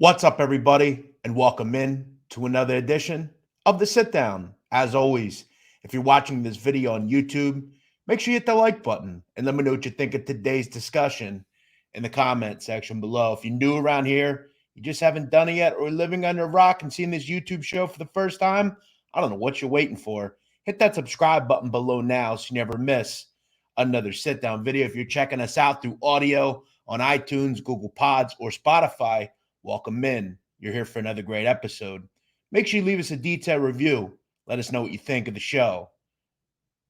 What's up, everybody, and welcome in to another edition of the Sitdown. As always, if you're watching this video on YouTube, make sure you hit the like button and let me know what you think of today's discussion in the comment section below. If you're new around here, you just haven't done it yet, or you're living under a rock and seeing this YouTube show for the first time, I don't know what you're waiting for. Hit that subscribe button below now so you never miss another Sitdown video. If you're checking us out through audio on iTunes, Google Pods, or Spotify, welcome in. You're here for another great episode. Make sure you leave us a detailed review. Let us know what you think of the show.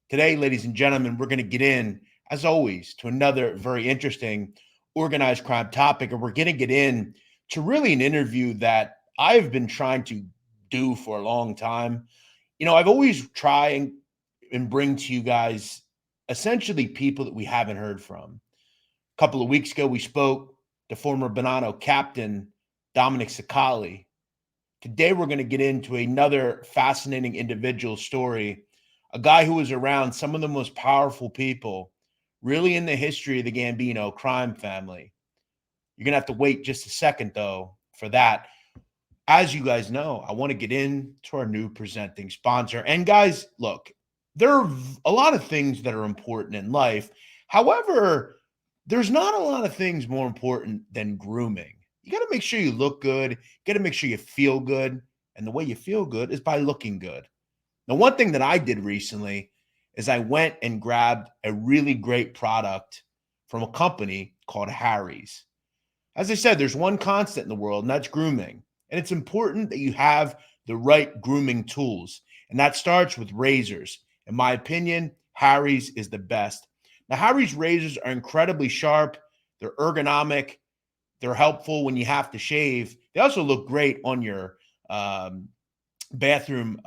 Today, ladies and gentlemen, we're going to get in, as always, to another very interesting organized crime topic. And we're going to get in to really an interview that I've been trying to do for a long time. You know, I've always tried and bring to you guys essentially people that we haven't heard from. A couple of weeks ago, we spoke to former Bonanno captain Dominic Sicali. Today, we're going to get into another fascinating individual story, a guy who was around some of the most powerful people really in the history of the Gambino crime family. You're going to have to wait just a second, though, for that. As you guys know, I want to get into our new presenting sponsor. And guys, look, there are a lot of things that are important in life. However, there's not a lot of things more important than grooming. You got to make sure you look good. You got to make sure you feel good. And the way you feel good is by looking good. Now, one thing that I did recently is I went and grabbed a really great product from a company called Harry's. As I said, there's one constant in the world, and that's grooming. And it's important that you have the right grooming tools. And that starts with razors. In my opinion, Harry's is the best. Now, Harry's razors are incredibly sharp. They're ergonomic. They're helpful when you have to shave. They also look great on your bathroom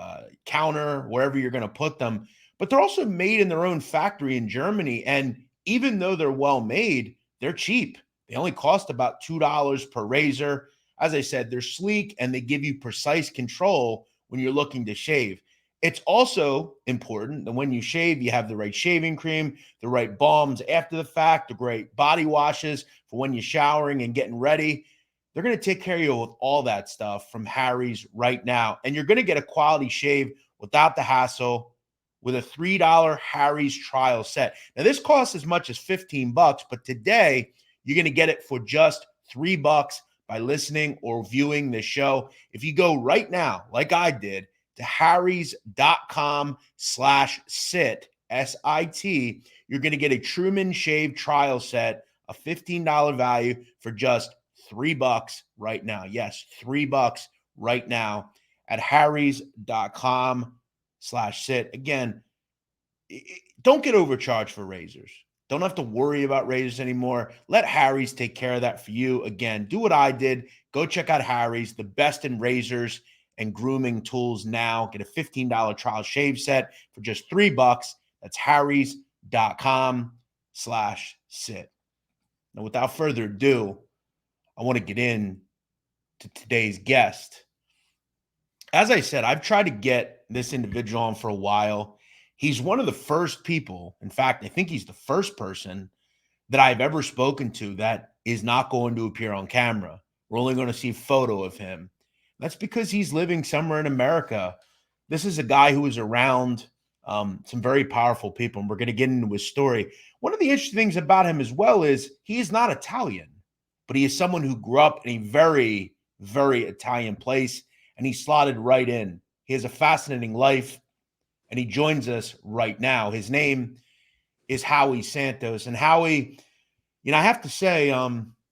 counter, wherever you're going to put them. But they're also made in their own factory in Germany. And even though they're well made, they're cheap. They only cost about $2 per razor. As I said, they're sleek and they give you precise control when you're looking to shave. It's also important that when you shave, you have the right shaving cream, the right balms after the fact, the great body washes for when you're showering and getting ready. They're going to take care of you with all that stuff from Harry's right now. And you're going to get a quality shave without the hassle with a $3 Harry's trial set. Now, this costs as much as $15, but today you're going to get it for just $3 by listening or viewing the show. If you go right now, like I did, to harrys.com/sit, S-I-T, you're going to get a Truman Shave trial set, a $15 value for just $3 right now. Yes, $3 right now at harrys.com/sit. Again, don't get overcharged for razors. Don't have to worry about razors anymore. Let Harry's take care of that for you. Again, do what I did. Go check out Harry's, the best in razors and grooming tools now. Get a $15 trial shave set for just $3. That's harrys.com/sit. Now, without further ado, I want to get in to today's guest. As I said, I've tried to get this individual on for a while. He's one of the first people, in fact, I think he's the first person that I've ever spoken to that is not going to appear on camera. We're only going to see a photo of him. That's because he's living somewhere in America. This is a guy who was around some very powerful people, and we're going to get into his story. One of the interesting things about him as well is he is not Italian, but he is someone who grew up in a very, very Italian place, and he slotted right in. He has a fascinating life, and he joins us right now. His name is Howie Santos. And Howie, you know, I have to say,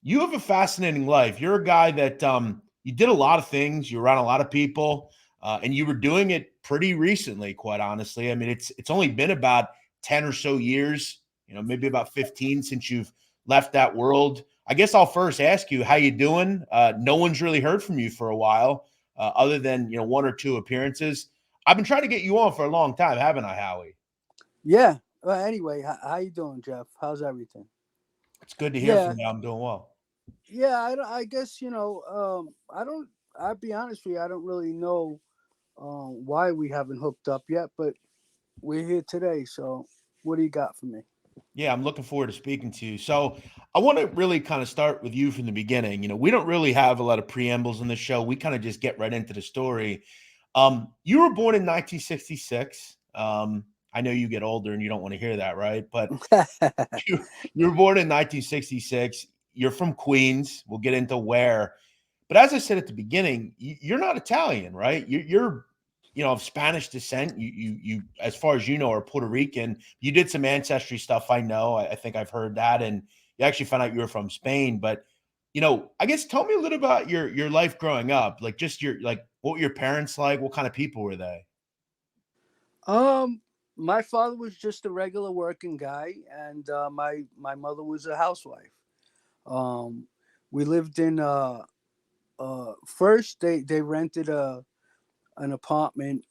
you have a fascinating life. You're a guy that you did a lot of things. You're around a lot of people, and you were doing it pretty recently, quite honestly. I mean, it's only been about 10 or so years, you know, maybe about 15 since you've left that world. I guess I'll first ask you, how you doing? No one's really heard from you for a while, other than, you know, one or two appearances. I've been trying to get you on for a long time, haven't I, Howie? Yeah. Well, anyway, how you doing, Jeff? How's everything? It's good to hear Yeah. from you. I'm doing well. Yeah. I guess I don't. I'll be honest with you. I don't really know why we haven't hooked up yet, but we're here today. So, what do you got for me? Yeah, I'm looking forward to speaking to you. So, I want to really kind of start with you from the beginning. We don't really have a lot of preambles in the show. We kind of just get right into the story. You were born in 1966. I know you get older and you don't want to hear that, right? But you were born in 1966. You're from Queens. We'll get into where. But as I said at the beginning, you're not Italian, right? You're of Spanish descent. As far as you know, are Puerto Rican. You did some ancestry stuff. I know. I think I've heard that, and you actually found out you were from Spain. But I guess tell me a little about your life growing up. Like just what were your parents like? What kind of people were they? Um, my father was just a regular working guy, and my mother was a housewife. Um, we lived in first they rented a an apartment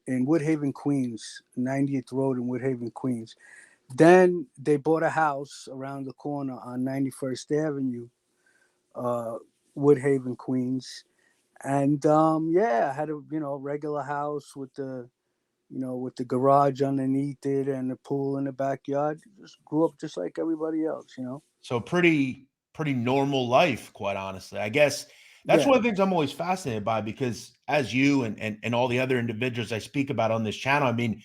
in Woodhaven, Queens, 90th Road in Woodhaven, Queens. Then they bought a house around the corner on 91st Avenue, uh, Woodhaven, Queens. And yeah, I had a regular house with the with the garage underneath it and the pool in the backyard. Just grew up just like everybody else. So pretty normal life, quite honestly. I guess that's Yeah. one of the things I'm always fascinated by because as you and all the other individuals I speak about on this channel, I mean,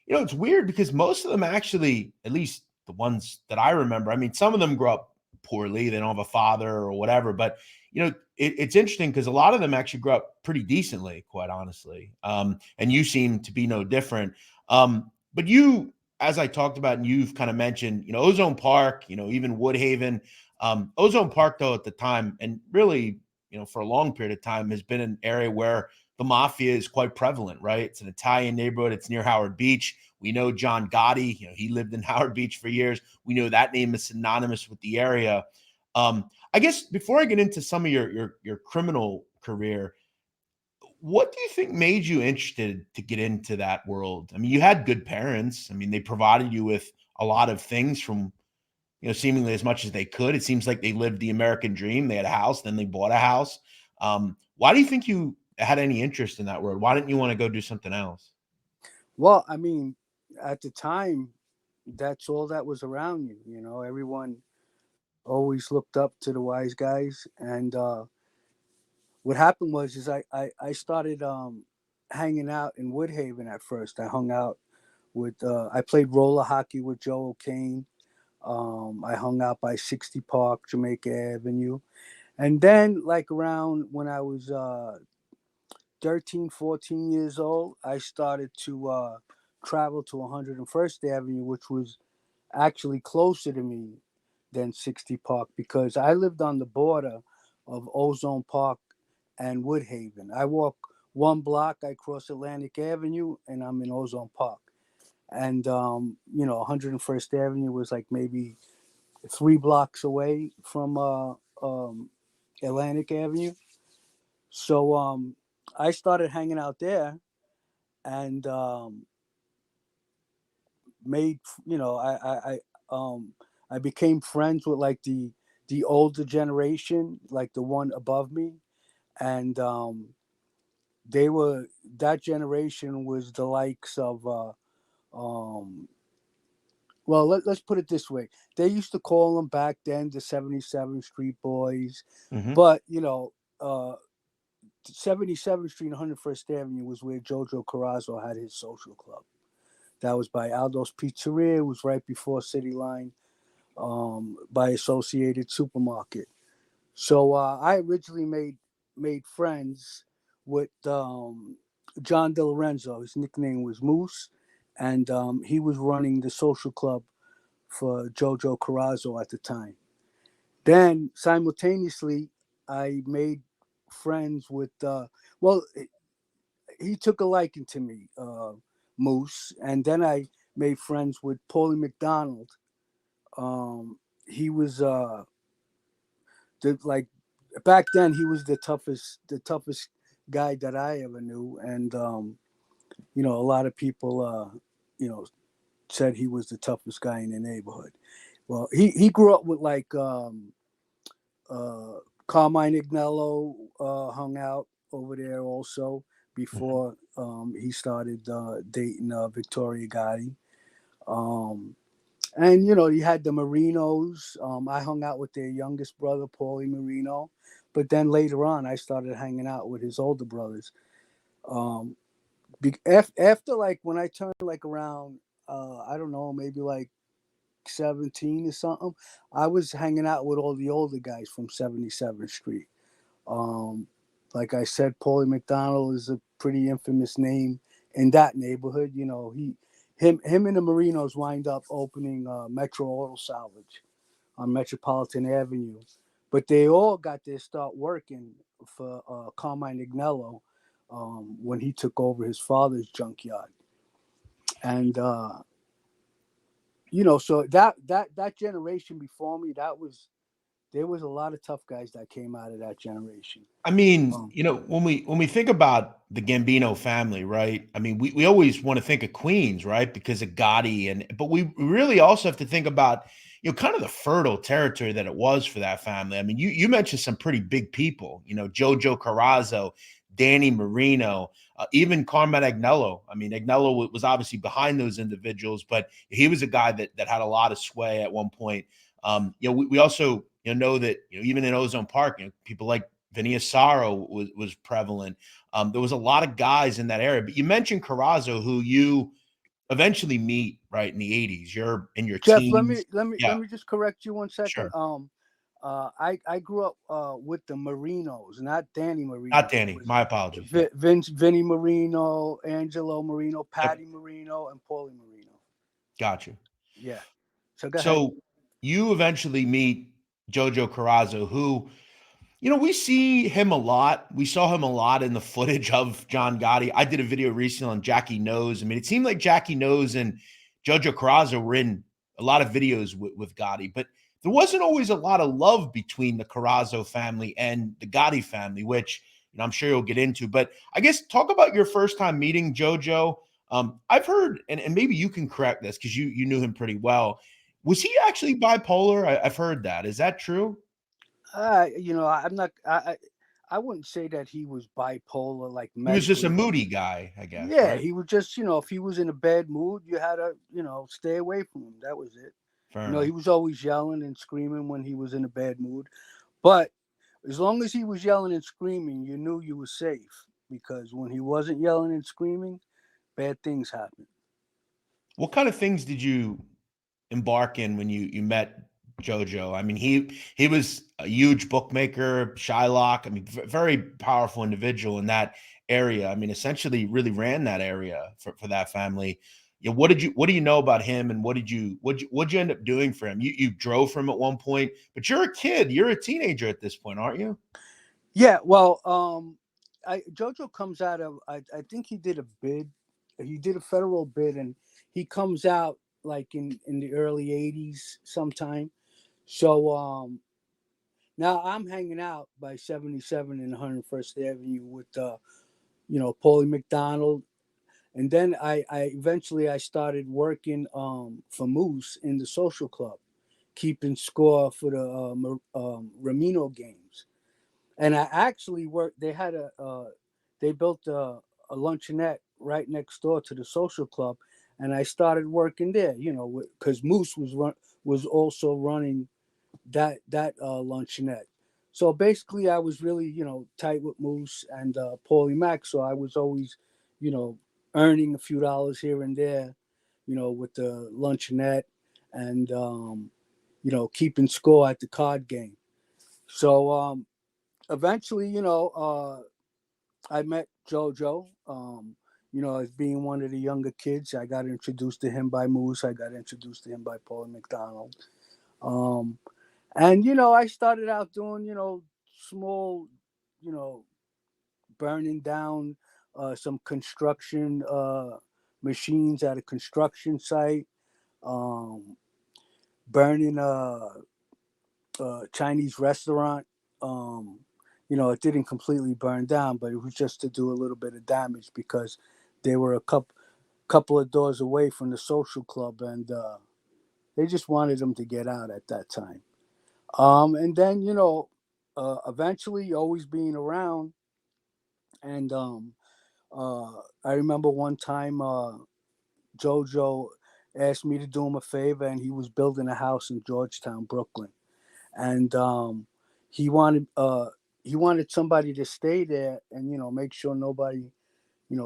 it's weird because most of them actually, at least the ones that I remember, I mean, some of them grew up poorly, they don't have a father or whatever, but it's interesting because a lot of them actually grew up pretty decently, quite honestly. And you seem to be no different. But you, as I talked about, and you've kind of mentioned, Ozone Park, even Woodhaven. Ozone Park, though, at the time, and really, for a long period of time, has been an area where the mafia is quite prevalent, right? It's an Italian neighborhood. It's near Howard Beach. We know John Gotti. He lived in Howard Beach for years. We know that name is synonymous with the area. I guess before I get into some of your criminal career, what do you think made you interested to get into that world? I mean, you had good parents. I mean, they provided you with a lot of things from seemingly as much as they could. It seems like they lived the American dream. They had a house, then they bought a house. Why do you think you had any interest in that world? Why didn't you want to go do something else? Well, I mean, at the time, that's all that was around you. Everyone always looked up to the wise guys. And what happened was, is I started hanging out in Woodhaven at first. I hung out with, I played roller hockey with Joe O'Kane. I hung out by 60 Park, Jamaica Avenue. And then, like around when I was 13, 14 years old, I started to travel to 101st Avenue, which was actually closer to me than 60 Park because I lived on the border of Ozone Park and Woodhaven. I walk one block, I cross Atlantic Avenue, and I'm in Ozone Park. And 101st Avenue was like maybe 3 blocks away from Atlantic Avenue. So I started hanging out there and made I became friends with like the older generation, like the one above me, and they were that generation was the likes of um well let's put it this way, they used to call them back then the 77th Street Boys, Hmm. but 77th Street and 101st Avenue was where JoJo Corozzo had his social club. That was by Aldo's Pizzeria. It was right before City Line, by Associated Supermarket. So I originally made friends with John DeLorenzo. His nickname was Moose, and he was running the social club for JoJo Corozzo at the time. Then simultaneously, I made friends with. Well, he took a liking to me, Moose, and then I made friends with Paulie McDonald. He was like back then he was the toughest guy that I ever knew, and a lot of people you know said he was the toughest guy in the neighborhood. Well, he grew up with like uh, Carmine Ignello, hung out over there also before he started dating Victoria Gotti. Um, And you had the Marinos. I hung out with their youngest brother, Paulie Marino, but then later on, I started hanging out with his older brothers. Um, after like when I turned like around, I don't know, maybe like 17 or something, I was hanging out with all the older guys from 77th Street. Um, like I said, Paulie McDonald is a pretty infamous name in that neighborhood. Him and the Marinos wind up opening Metro Auto Salvage on Metropolitan Avenue, but they all got their start working for Carmine Agnello when he took over his father's junkyard, and so that generation before me, there was a lot of tough guys that came out of that generation. I mean, Um, when we think about the Gambino family, right? I mean, we always want to think of Queens, right? Because of Gotti, but we really also have to think about, kind of the fertile territory that it was for that family. I mean, you mentioned some pretty big people, JoJo Corozzo, Danny Marino, even Carmen Agnello. I mean, Agnello was obviously behind those individuals, but he was a guy that had a lot of sway at one point. We also know that even in Ozone Park, people like Vinny Asaro was prevalent. There was a lot of guys in that area, but you mentioned Carrazzo, who you eventually meet right in the '80s. You're in your Jeff, let me teens. let me Yeah, let me just correct you 1 second. sure. I grew up with the Marinos, not Danny Not Marino. It Danny. was My apologies. Yeah. Vinny Marino, Angelo Marino, Yep. Patty Marino, and Paulie Marino. Got you. Yeah. So go ahead. So you eventually meet Jojo Carrazzo, who we see him a lot. We saw him a lot in the footage of John Gotti. I did a video recently on Jackie Knows. I mean, it seemed like Jackie Knows and Jojo Carrazzo were in a lot of videos with Gotti, but there wasn't always a lot of love between the Carrazzo family and the Gotti family, which I'm sure you'll get into. But I guess talk about your first time meeting Jojo. I've heard, and maybe you can correct this because you knew him pretty well. Was he actually bipolar? I've heard that. Is that true? I'm not. I wouldn't say that he was bipolar, like He was just a medically. moody guy, I guess, Yeah, right? he was just, if he was in a bad mood, you had to, stay away from him. That was it. Fair He enough. was always yelling and screaming when he was in a bad mood. But as long as he was yelling and screaming, you knew you were safe because when he wasn't yelling and screaming, bad things happened. What kind of things did you embark in when you met JoJo? I mean, he was a huge bookmaker, Shylock. I mean, very powerful individual in that area. I mean, essentially, really ran that area for that family. What do you know about him, and what'd you end up doing for him? You drove for him at one point, but you're a kid, you're a teenager at this point, aren't you? Yeah, well, JoJo comes out of, I think he did a bid, he did a federal bid, and he comes out like in the early '80s sometime. So now I'm hanging out by 77 and 101st Avenue with Paulie McDonald, and then I eventually I started working for Moose in the social club, keeping score for the Ramino games. And I actually worked. They built a luncheonette right next door to the social club, and I started working there. Because Moose was also running that luncheonette. So basically, I was really tight with Moose and Paulie Mack. So I was always, you know, earning a few dollars here and there, with the luncheonette and keeping score at the card game. So eventually, I met JoJo. As being one of the younger kids, I got introduced to him by Moose. I got introduced to him by Paulie McDonald. Um, and I started out doing small, you know, burning down some construction machines at a construction site. Um, Burning a Chinese restaurant. Um, it didn't completely burn down, but it was just to do a little bit of damage because they were a couple of doors away from the social club, and they just wanted them to get out at that time. And then eventually, always being around, and I remember one time JoJo asked me to do him a favor, and he was building a house in Georgetown, Brooklyn, and he wanted he wanted somebody to stay there and make sure nobody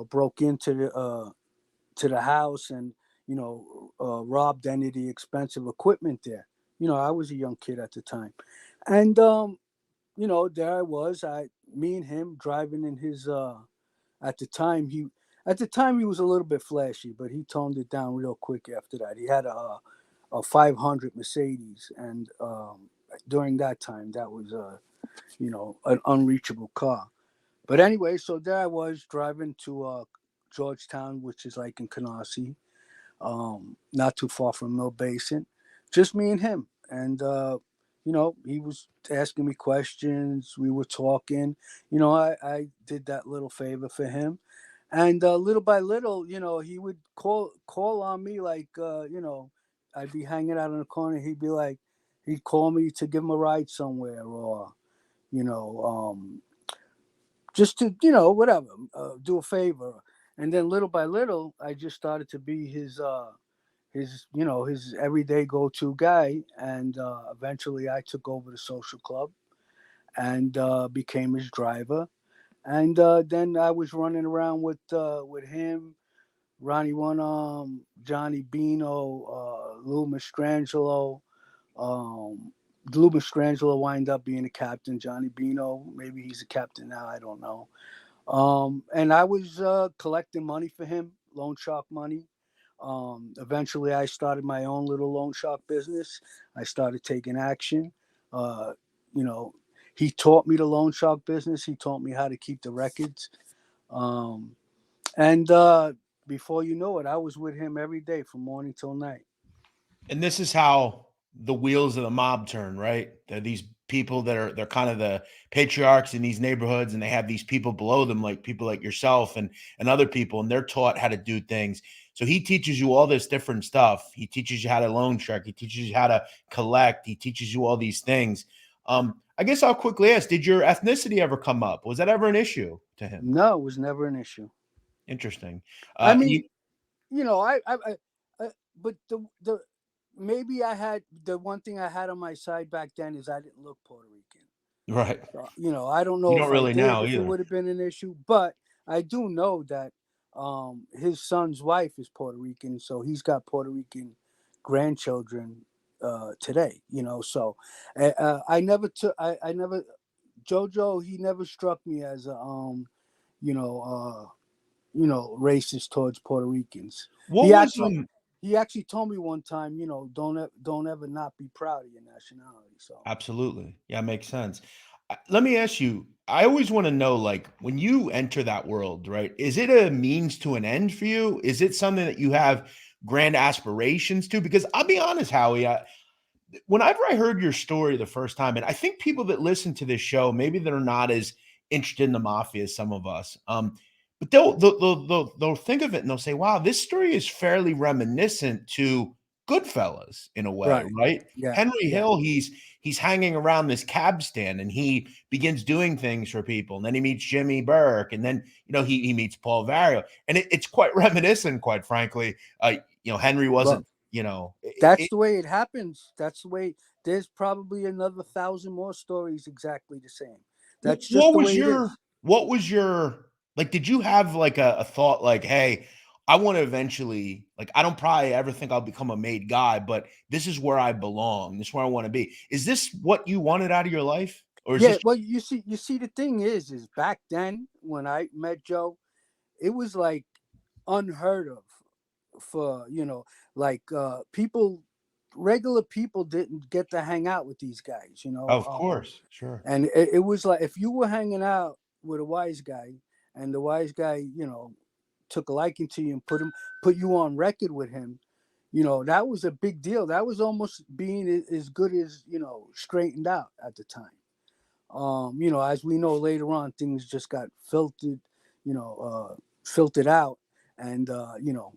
broke into the house and robbed any of the expensive equipment there. I was a young kid at the time, and there I was, me and him driving in his. At the time he was a little bit flashy, but he toned it down real quick after that. He had a 500 Mercedes, and during that time, that was an unreachable car. But anyway, so there I was driving to Georgetown, which is like in Canarsie, not too far from Mill Basin, just me and him. And he was asking me questions. We were talking. I did that little favor for him, and little by little, he would call on me like, I'd be hanging out in the corner. He'd call me to give him a ride somewhere, or you know, just to whatever, do a favor. And then little by little, I just started to be his everyday go-to guy, and eventually I took over the social club and became his driver. And then I was running around with him, Ronnie One, Johnny Bino, Lou Mastrangelo. Um, Lou Mastrangelo wind up being a captain. Johnny Bino, maybe he's a captain now. I don't know. And I was collecting money for him, loan shark money. Eventually, I started my own little loan shark business. I started taking action. Uh, you know, he taught me the loan shark business. He taught me how to keep the records. Um, and before you know it, I was with him every day from morning till night. And this is how the wheels of the mob turn, right? They're these people they're kind of the patriarchs in these neighborhoods, and they have these people below them, like people like yourself and other people, and they're taught how to do things. So he teaches you all this different stuff. He teaches you how to loan shark. He teaches you how to collect. He teaches you all these things. I guess I'll quickly ask: did your ethnicity ever come up? Was that ever an issue to him? No, it was never an issue. Interesting. I You mean, I but the maybe I had the one thing I had on my side back then is I didn't look Puerto Rican. right? I don't You know don't if I really did, now if it either. would have been an issue, but I do know that his son's wife is Puerto Rican, so he's got Puerto Rican grandchildren today. So I never took, I never JoJo. He never struck me as a you know, racist towards Puerto Ricans. What He was actually he actually told me one time, don't ever not be proud of your nationality. So Absolutely. Yeah, makes sense. Let me ask you, I always want to know, like, when you enter that world, right? Is it a means to an end for you? Is it something that you have grand aspirations to? Because I'll be honest, Howie, whenever I heard your story the first time, and I think people that listen to this show, maybe they're not as interested in the mafia as some of us, but they'll think of it and they'll say, "Wow, this story is fairly reminiscent to Goodfellas in a way, right, right?" yeah, Henry yeah, Hill, he's hanging around this cab stand and he begins doing things for people, and then he meets Jimmy Burke, and then he meets Paul Vario, and it's quite reminiscent, quite frankly. Henry but wasn't, that's the way it happens. That's the way. There's probably another 1,000 more stories exactly the same. That's just What the was way it your is. what was your like, did you have like a thought like, hey, I want to eventually, like, I don't probably ever think I'll become a made guy, but this is where I belong. This is where I want to be. Is this what you wanted out of your life? Or is Yeah, this well, you see, the thing is back then when I met Joe, it was like unheard of for like people, regular people didn't get to hang out with these guys. of course, sure. And it was like if you were hanging out with a wise guy, and the wise guy took a liking to you and put you on record with him, that was a big deal. That was almost being as good as straightened out at the time. As we know later on, things just got you know, filtered out, and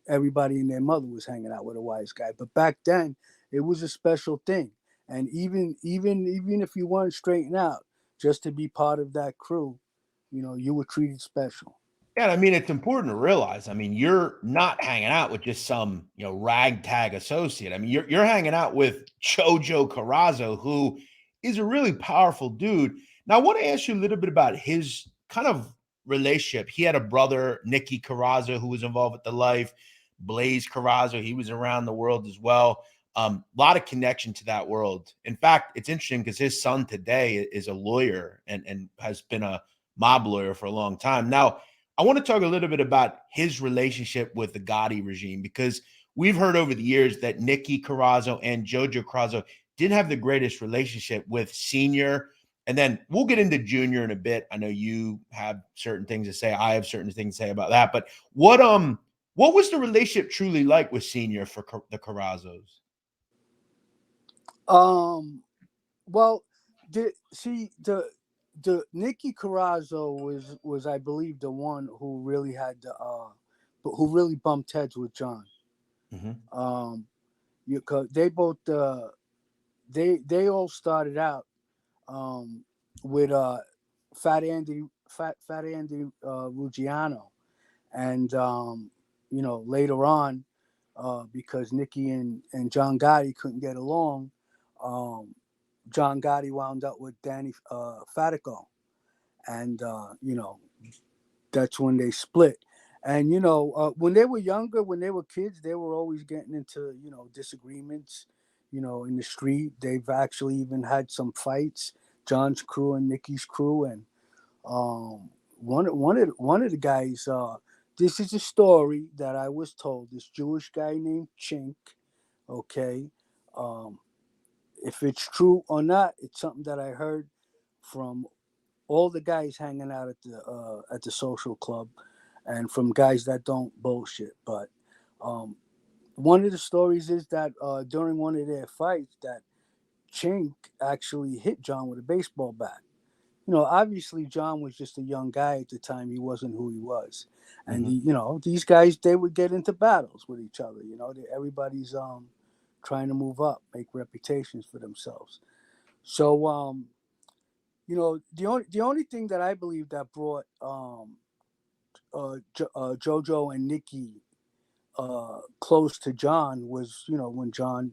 everybody and their mother was hanging out with a wise guy. But back then, it was a special thing, and even if you weren't straightened out, just to be part of that crew, you were treated special. Yeah, I mean, it's important to realize. I mean, you're not hanging out with just some, ragtag associate. I mean, you're hanging out with JoJo Corozzo, who is a really powerful dude. Now, I want to ask you a little bit about his kind of relationship. He had a brother, Nicky Corozzo, who was involved with the life. Blaze Corozzo, he was around the world as well. A lot of connection to that world. In fact, it's interesting because his son today is a lawyer and has been a mob lawyer for a long time. Now, I want to talk a little bit about his relationship with the Gotti regime, because we've heard over the years that Nicky Corozzo and JoJo Corozzo didn't have the greatest relationship with Senior. And then we'll get into Junior in a bit. I know you have certain things to say. I have certain things to say about that. But what was the relationship truly like with Senior for the Corrazzos? Well, the Nicky Corozzo was I believe the one who really had the who really bumped heads with John. Mm-hmm. Cause they both they all started out with Fat Andy Ruggiano, and later on, because Nicky and John Gotti couldn't get along, John Gotti wound up with Danny Fatico, and that's when they split. And when they were younger, when they were kids, they were always getting into disagreements, in the street. They've actually even had some fights, John's crew and Nicky's crew, and one of the guys. This is a story that I was told. This Jewish guy named Chink. Okay, um, if it's true or not, it's something that I heard from all the guys hanging out at the social club, and from guys that don't bullshit. But um, one of the stories is that during one of their fights, that Chink actually hit John with a baseball bat. Obviously John was just a young guy at the time. He wasn't who he was, and Mm-hmm. these guys, they would get into battles with each other. Everybody's trying to move up, make reputations for themselves. So the only thing that I believe that brought JoJo and Nikki close to John was when John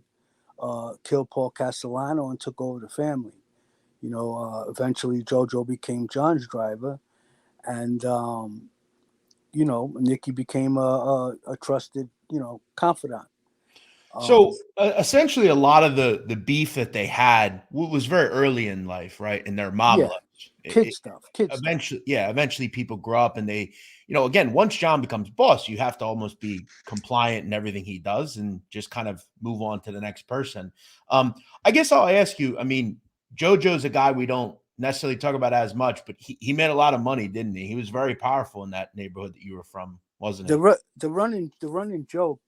killed Paul Castellano and took over the family. Eventually JoJo became John's driver, and Nikki became a trusted confidant. Um, So essentially, a lot of the beef that they had was very early in life, right? In their mob yeah, lives. kid stuff. Eventually people grow up and they, again, once John becomes boss, you have to almost be compliant in everything he does and just kind of move on to the next person. Um, I guess I'll ask you, I mean, JoJo's a guy we don't necessarily talk about as much, but he made a lot of money, didn't he? He was very powerful in that neighborhood that you were from, wasn't he? The running joke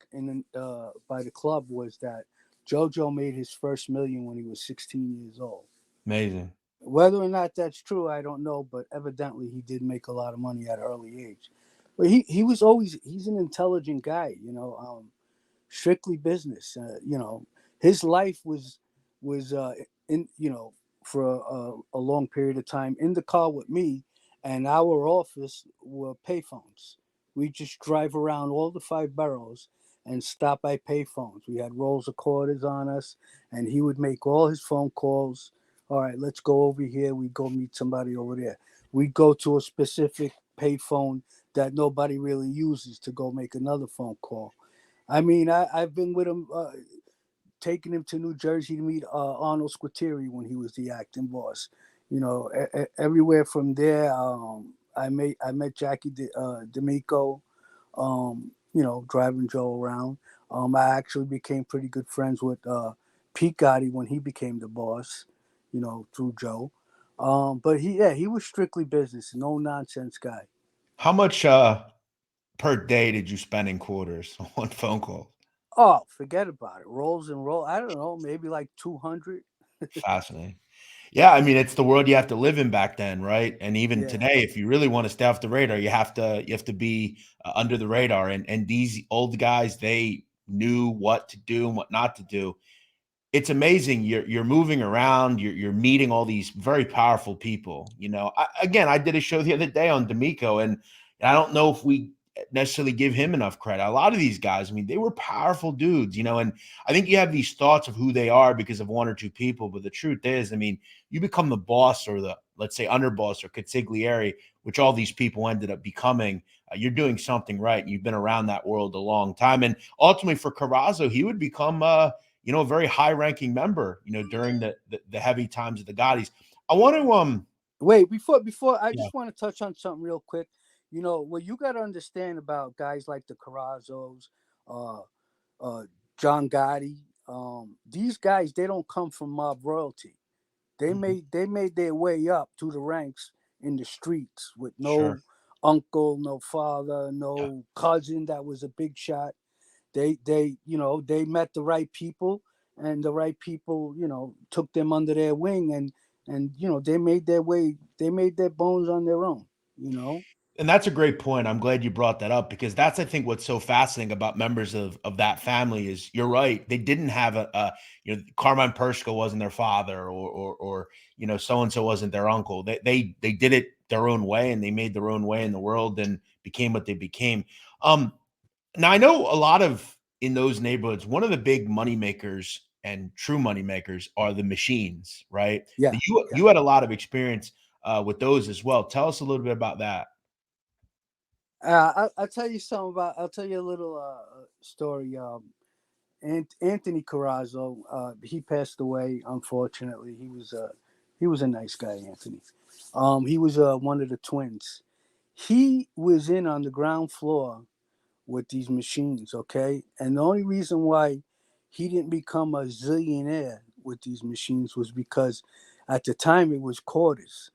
by the club was that JoJo made his first million when he was 16 years old. Amazing. Whether or not that's true, I don't know, but evidently he did make a lot of money at an early age. But he's an intelligent guy, strictly business. His life was in for a long period of time in the car with me, and our office were payphones. We just drive around all the five boroughs and stop by payphones. We had rolls of quarters on us, and he would make all his phone calls. All right, let's go over here. We go meet somebody over there. We go to a specific payphone that nobody really uses to go make another phone call. I mean, I've been with him, taking him to New Jersey to meet Arnold Squitieri when he was the acting boss. Everywhere from there, I met Jackie D'Amico, driving Joe around. I actually became pretty good friends with Pete Gotti when he became the boss, through Joe. But he was strictly business, no nonsense guy. How much per day did you spend in quarters on phone calls? Oh, forget about it. Rolls and roll. I don't know, maybe like 200. Fascinating. Yeah, I mean, it's the world you have to live in back then, right? And even Yeah. today, if you really want to stay off the radar, you have to be under the radar. And these old guys, they knew what to do and what not to do. It's amazing. You're moving around. You're meeting all these very powerful people. Again, I did a show the other day on D'Amico, and And I don't know if we necessarily give him enough credit. A lot of these guys, I mean, they were powerful dudes, and I think you have these thoughts of who they are because of one or two people. But the truth is, I mean, you become the boss or the, let's say, underboss or consigliere, which all these people ended up becoming. You're doing something right. You've been around that world a long time. And ultimately for Corozzo, he would become, a very high ranking member, during the heavy times of the Gottis. I want to, Wait, before I yeah, just want to touch on something real quick. What you got to understand about guys like the Carrazzos, uh, John Gotti. These guys, they don't come from mob royalty. mhm, They made their way up through the ranks in the streets with sure. no uncle, no father, Yeah. no cousin that was a big shot. They met the right people, and the right people took them under their wing, and they made their way. They made their bones on their own. You know. And that's a great point. I'm glad you brought that up because that's, I think, what's so fascinating about members of that family is you're right. They didn't have Carmine Persico wasn't their father or so and so wasn't their uncle. They did it their own way and they made their own way in the world and became what they became. Um, Now I know a lot of in those neighborhoods, one of the big money makers and true money makers are the machines, right? Yeah. Yeah. You had a lot of experience with those as well. Tell us a little bit about that. I'll tell you something about. I'll tell you a little story. Anthony Carrazzo, he passed away. Unfortunately, he was a nice guy. Anthony. He was one of the twins. He was in on the ground floor with these machines. Okay, and the only reason why he didn't become a zillionaire with these machines was because at the time it was quarters,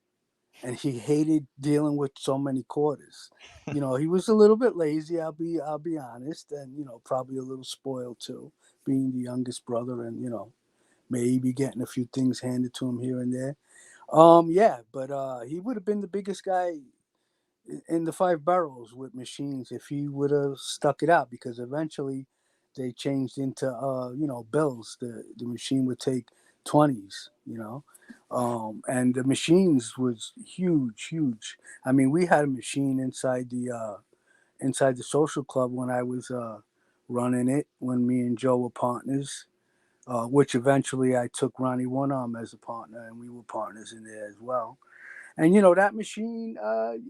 and he hated dealing with so many quarters. He was a little bit lazy. I'll be honest, and probably a little spoiled too, being the youngest brother, and maybe getting a few things handed to him here and there. Yeah, but he would have been the biggest guy in the five boroughs with machines if he would have stuck it out, because eventually they changed into bills. The machine would take 20s, and the machines was huge. I mean, we had a machine inside the social club when I was running it, when me and Joe were partners, which eventually I took Ronnie One Arm as a partner, and we were partners in there as well. And that machine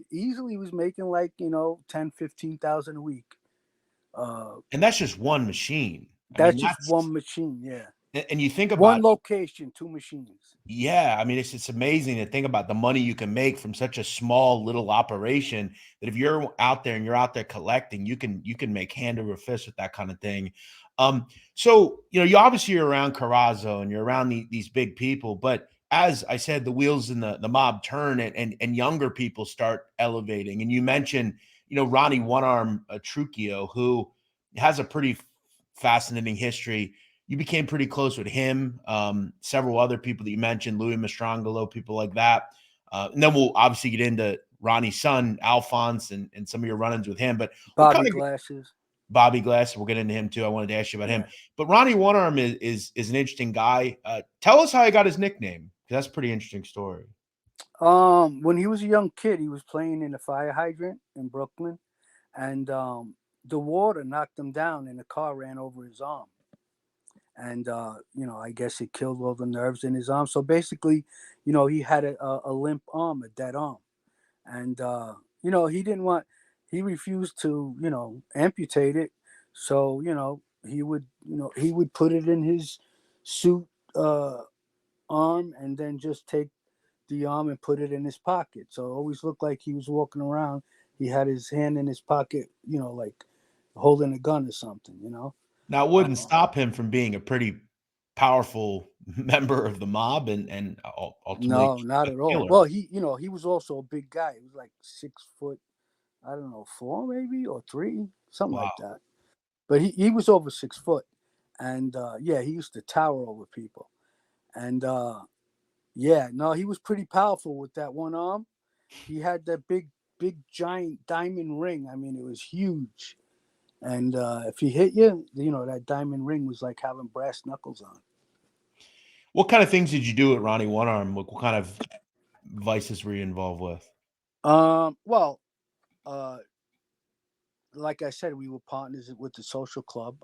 easily was making like 10, 15,000 a week. Uh, And that's just one machine. I that's mean, just one machine. Yeah, and you think one about, location, two machines. yeah, I mean, it's amazing to think about the money you can make from such a small little operation that if you're out there and you're out there collecting, you can make hand over fist with that kind of thing. So you obviously you're around Carrazzo and you're around these big people, but as I said, the wheels in the mob turn and younger people start elevating. And you mentioned, Ronnie One Arm Trucchio, who has a pretty fascinating history. You became pretty close with him, several other people that you mentioned, Louis Mastrangelo, people like that. And then we'll obviously get into Ronnie's son, Alphonse, and some of your run-ins with him. But what Bobby kind of Glasses. Bobby Glass? We'll get into him too. I wanted to ask you about him. Yeah. But Ronnie One Arm is an interesting guy. Tell us how he got his nickname, because that's a pretty interesting story. When he was a young kid, he was playing in a fire hydrant in Brooklyn, and the water knocked him down, and the car ran over his arm. And I guess it killed all the nerves in his arm. So basically, he had a limp arm, a dead arm, and he didn't want, he refused to amputate it. So he would put it in his suit arm, and then just take the arm and put it in his pocket. So it always looked like he was walking around. He had his hand in his pocket, like holding a gun or something. Now, it Uh, wouldn't stop him from being a pretty powerful member of the mob and ultimately No, not a at all. killer. Well, he was also a big guy. He was like 6 foot, I don't know, four maybe or three, something Wow. like that. But he was over 6 foot, and yeah, he used to tower over people. And yeah, no, he was pretty powerful with that one arm. He had that big giant diamond ring. I mean, it was huge. And if he hit you, that diamond ring was like having brass knuckles on. What kind of things did you do at Ronnie One Arm? What kind of vices were you involved with? Well, uh, like I said, we were partners with the social club.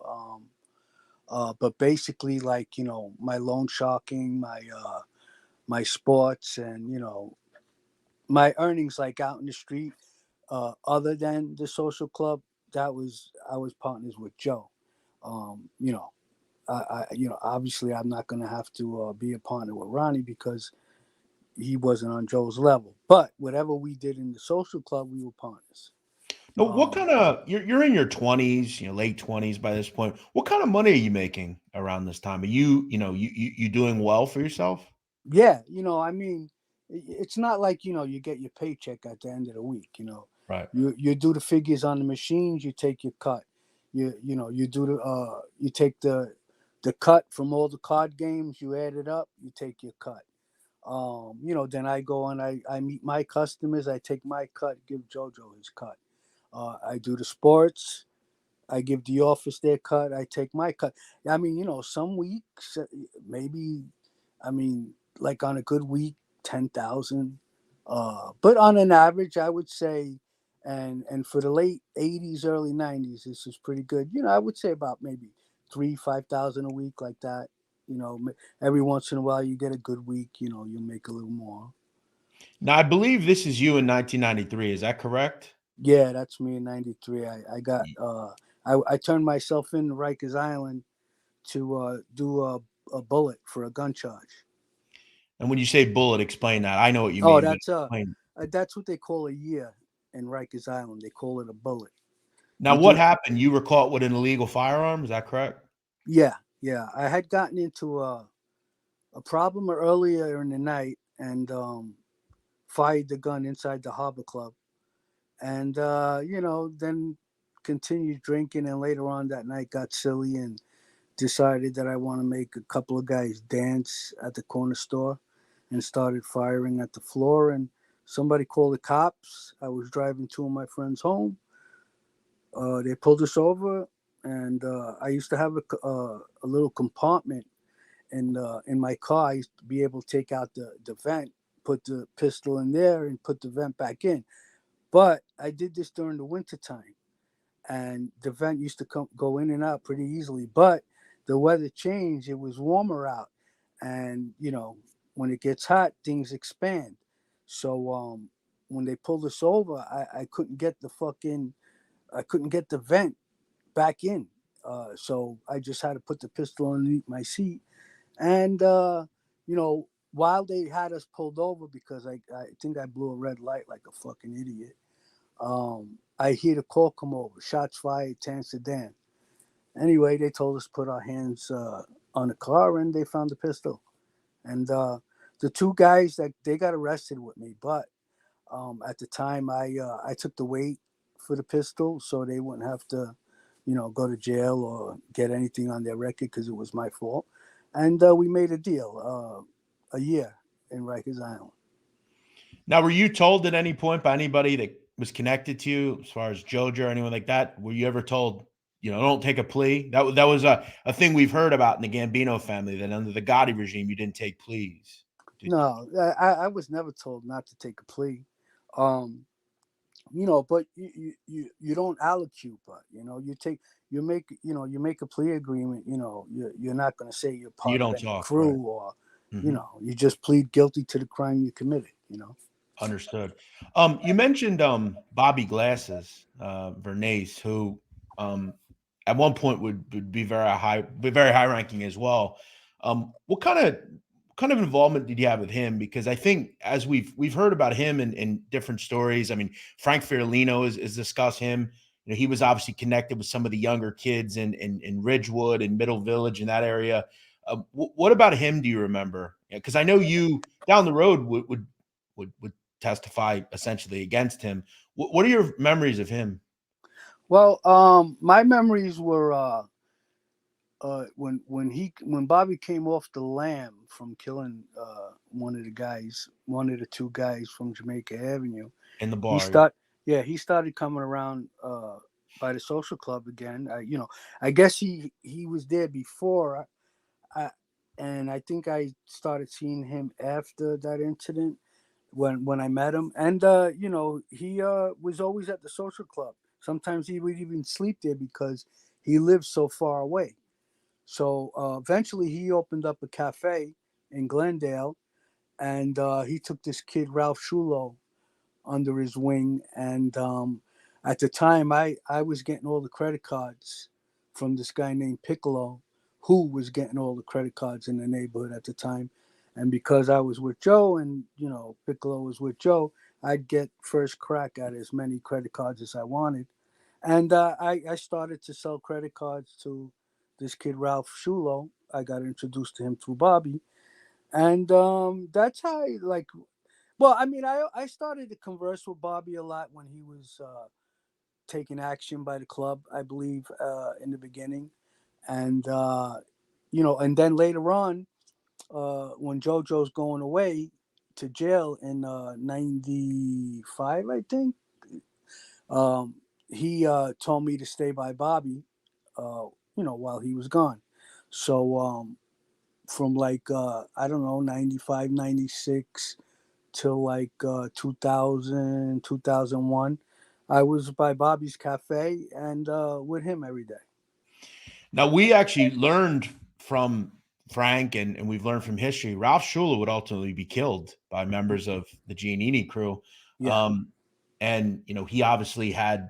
But basically, like, my loan sharking, my sports, and my earnings, like out in the street, other than the social club, I was partners with Joe. Um, you know, obviously I'm not gonna have to be a partner with Ronnie because he wasn't on Joe's level. But whatever we did in the social club, we were partners. No, what Um, kind of you're in your 20s, late 20s by this point. What kind of money are you making around this time? Are you doing well for yourself? yeah, I mean, it's not like you get your paycheck at the end of the week. Right. You do the figures on the machines, you take your cut. You do you take the cut from all the card games, you add it up, you take your cut. Then I go and I meet my customers, I take my cut, give JoJo his cut. I do the sports, I give the office their cut, I take my cut. I mean, some weeks, maybe, I mean, like on a good week, 10,000. But on an average, I would say, and for the late '80s, early '90s, this is pretty good. I would say about maybe 5,000 a week, like that. Every once in a while, you get a good week. You make a little more. Now, I believe this is you in 1993. Is that correct? Yeah, that's me in '93. I got I turned myself in to Rikers Island to do a bullet for a gun charge. And when you say bullet, explain that. I know what you Oh, mean, but explain. that's what they call a year in Rikers Island. They call it a bullet. Now, You what do, happened? You were caught with an illegal firearm. Is that correct? yeah, yeah. I had gotten into a problem earlier in the night and fired the gun inside the Harbor Club, and then continued drinking, and later on that night got silly and decided that I want to make a couple of guys dance at the corner store and started firing at the floor. And somebody called the cops. I was driving two of my friends home. They pulled us over, and I used to have a little compartment in my car. I used to be able to take out the vent, put the pistol in there, and put the vent back in. But I did this during the winter time, and the vent used to go in and out pretty easily. But the weather changed; it was warmer out, and when it gets hot, things expand. So when they pulled us over, I couldn't get I couldn't get the vent back in. So I just had to put the pistol underneath my seat, and while they had us pulled over because I think I blew a red light like a fucking idiot. I hear the call come over, shots fired, Tan Sedan. Anyway, they told us to put our hands on the car, and they found the pistol. And the two guys that they got arrested with me, but at the time I took the weight for the pistol, so they wouldn't have to, go to jail or get anything on their record because it was my fault. And we made a deal, a year in Rikers Island. Now, were you told at any point by anybody that was connected to you, as far as JoJo or anyone like that? Were you ever told, don't take a plea? That was a thing we've heard about in the Gambino family, that under the Gotti regime, you didn't take pleas. No, I was never told not to take a plea. Um, but you don't allocute, but you make a plea agreement. You're not going to say you're You part of don't any talk, crew, right? or Hmm. you just plead guilty to the crime you committed. Understood. You mentioned Bobby Glasses, Bernays, who at one point would be very high ranking as well. What kind of involvement did you have with him? Because I think, as we've heard about him in different stories. I mean, Frank Fiorellino is discussed him. He was obviously connected with some of the younger kids in Ridgewood and Middle Village in that area. What about him do you remember? Because I know you down the road would testify essentially against him. What are your memories of him? Well, my memories were when Bobby came off the lam from killing one of the two guys from Jamaica Avenue. In the He bar? start Yeah, he started coming around by the social club again. I guess he was there before. I and I think I started seeing him after that incident when I met him. And he was always at the social club. Sometimes he would even sleep there because he lived so far away. So eventually he opened up a cafe in Glendale, and he took this kid Ralph Shulo under his wing. And at the time, I was getting all the credit cards from this guy named Piccolo, who was getting all the credit cards in the neighborhood at the time. And because I was with Joe, and Piccolo was with Joe, I'd get first crack at as many credit cards as I wanted. And I started to sell credit cards to this kid Ralph Shulo. I got introduced to him through Bobby, and that's how I like. Well, I mean, I started to converse with Bobby a lot when he was taking action by the club, I believe, in the beginning, and and then later on, when JoJo's going away to jail in '95, I think, um, he told me to stay by Bobby, while he was gone. So from like I don't know, 95, 96 till like 2000, 2001, I was by Bobby's Cafe and with him every day. Now, we actually learned from Frank, and we've learned from history, Ralph Schuler would ultimately be killed by members of the Giannini crew. Yeah. Um, and, he obviously had,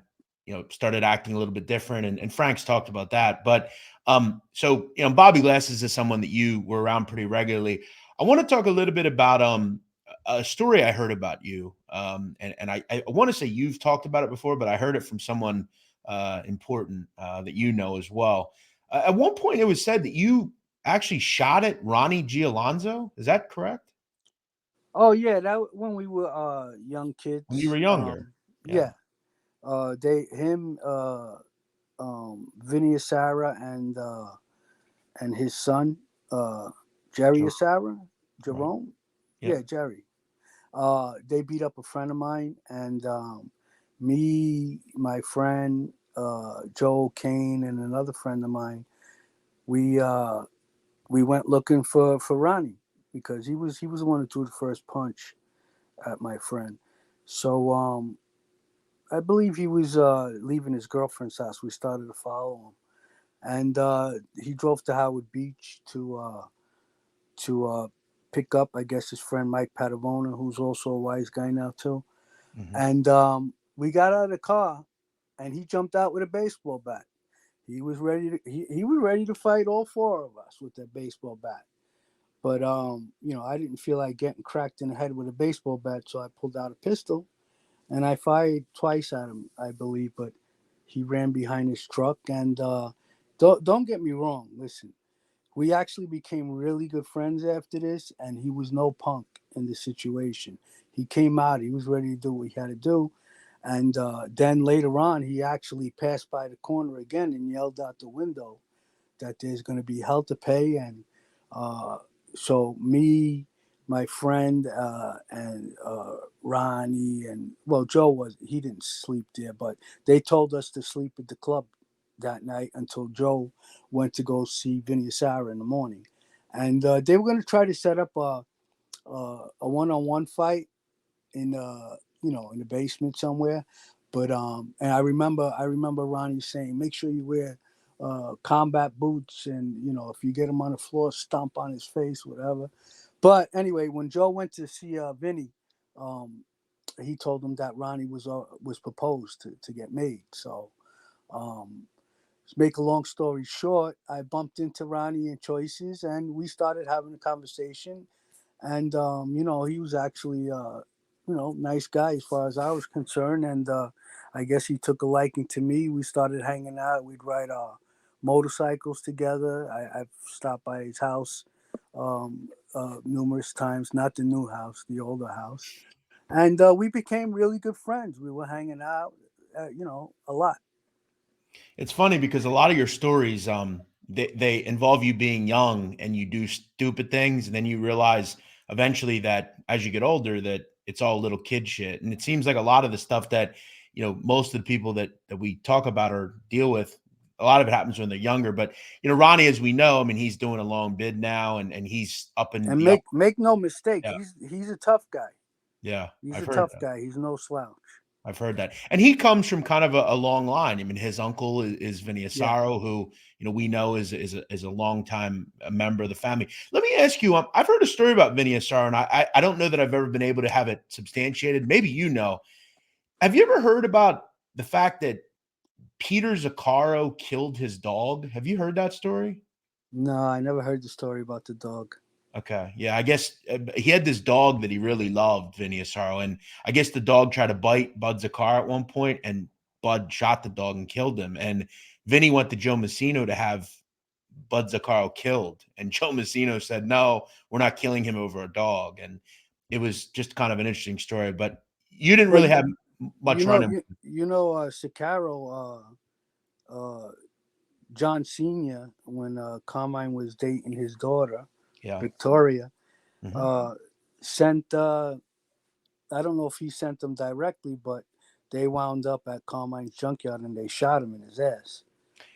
started acting a little bit different. And Frank's talked about that. But so, Bobby Glasses is someone that you were around pretty regularly. I want to talk a little bit about a story I heard about you. And I want to say you've talked about it before, but I heard it from someone important that you know as well. At one point, it was said that you actually shot at Ronnie Gialonzo. Is that correct? Oh yeah, that when we were young When you kids. were younger? Yeah. Yeah. They him Vinny Asara and his son Jerry Sure. Asara, Right. Jerome. Yeah. Yeah, Jerry. They beat up a friend of mine, and me, my friend Joe Kane, and another friend of mine. We uh, we went looking for Ronnie because he was the one who threw the first punch at my friend. So I believe he was leaving his girlfriend's house. We started to follow him, and he drove to Howard Beach to pick up, I guess, his friend Mike Padavona, who's also a wise guy now too. Hmm. And we got out of the car, and he jumped out with a baseball bat. He was ready to he was ready to fight all four of us with that baseball bat. But I didn't feel like getting cracked in the head with a baseball bat, so I pulled out a pistol and I fired twice at him, I believe. But he ran behind his truck, and don't get me wrong. Listen, we actually became really good friends after this, and he was no punk in the situation. He came out, he was ready to do what he had to do. And then later on, he actually passed by the corner again and yelled out the window that there's going to be hell to pay. And uh, so me, my friend, and Ronnie, and well, Joe he didn't sleep there, but they told us to sleep at the club that night until Joe went to go see Vinny Sarah in the morning. And they were going to try to set up a one-on-one fight in in the basement somewhere. But and I remember Ronnie saying, make sure you wear combat boots, and if you get him on the floor, stomp on his face, whatever. But anyway, when Joe went to see Vinny, um, he told him that Ronnie was proposed to get made. So um, to make a long story short, I bumped into Ronnie in Choices, and we started having a conversation. And he was actually nice guy as far as I was concerned. And I guess he took a liking to me. We started hanging out. We'd ride motorcycles together. I've stopped by his house numerous times, not the new house, the older house. And we became really good friends. We were hanging out, a lot. It's funny because a lot of your stories, they involve you being young and you do stupid things, and then you realize eventually that as you get older that it's all little kid shit. And it seems like a lot of the stuff that most of the people that we talk about or deal with, a lot of it happens when they're younger. But Ronnie, as we know, I mean, he's doing a long bid now, and he's up in And the make no mistake, yeah, he's a tough guy. yeah. He's I've a heard tough that. guy. He's no slouch. I've heard that. And he comes from kind of a long line. I mean, his uncle is Vinny Yeah. Asaro, who, we know is a longtime member of the family. Let me ask you, I've heard a story about Vinny Asaro, and I don't know that I've ever been able to have it substantiated. Maybe you know. Have you ever heard about the fact that Peter Zaccaro killed his dog? Have you heard that story? No, I never heard the story about the dog. Okay. Yeah, I guess he had this dog that he really loved, Vinny Asaro, and I guess the dog tried to bite Bud Zaccaro at one point, and Bud shot the dog and killed him. And Vinny went to Joe Messino to have Bud Zaccaro killed, and Joe Messino said, "No, we're not killing him over a dog." And it was just kind of an interesting story. But you didn't Well, really have much running. Sicaro, John Senior, when Carmine was dating his daughter, Yeah. Victoria, Mhm. uh, sent. I don't know if he sent them directly, but they wound up at Carmine's junkyard and they shot him in his ass.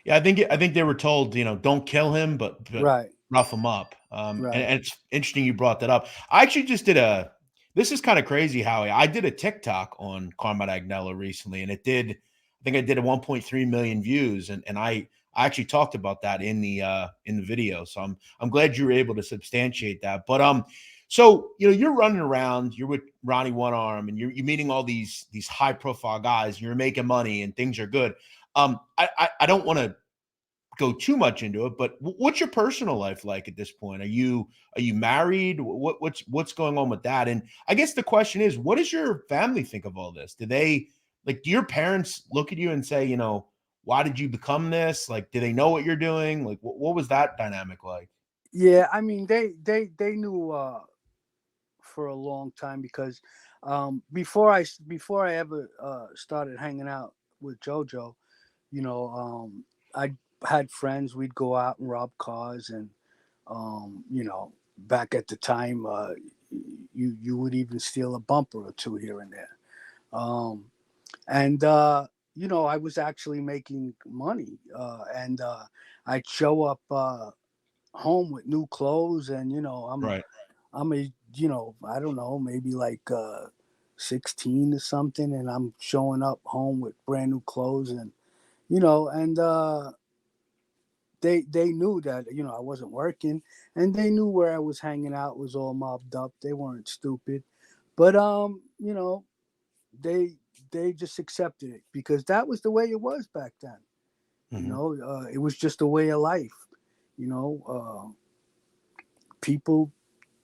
Yeah, I think they were told, don't kill him, but Right, rough him up. And right. it's interesting you brought that up. I actually just did a. This is kind of crazy, Howie. I did a TikTok on Carmine Agnello recently, and it did. I think I did a 1.3 million views, and I actually talked about that in the video. So I'm glad you were able to substantiate that. But so you're running around, you're with Ronnie One Arm, and you're meeting all these high profile guys, and you're making money, and things are good. I don't want to go too much into it, but what's your personal life like at this point? Are you married? What's going on with that? And I guess the question is, what does your family think of all this? Do your parents look at you and say, why did you become this? Like, do they know what you're doing? Like, what was that dynamic like? Yeah, I mean they knew for a long time because before I ever started hanging out with JoJo, you know, I had friends. We'd go out and rob cars, and back at the time, you would even steal a bumper or two here and there. Um, and I was actually making money, and I'd show up home with new clothes, and Right. I don't know, maybe like 16 or something, and I'm showing up home with brand new clothes, and and they knew that I wasn't working, and they knew where I was hanging out was all mobbed up. They weren't stupid, but they they just accepted it because that was the way it was back then. Mhm. It was just a way of life. You know, people.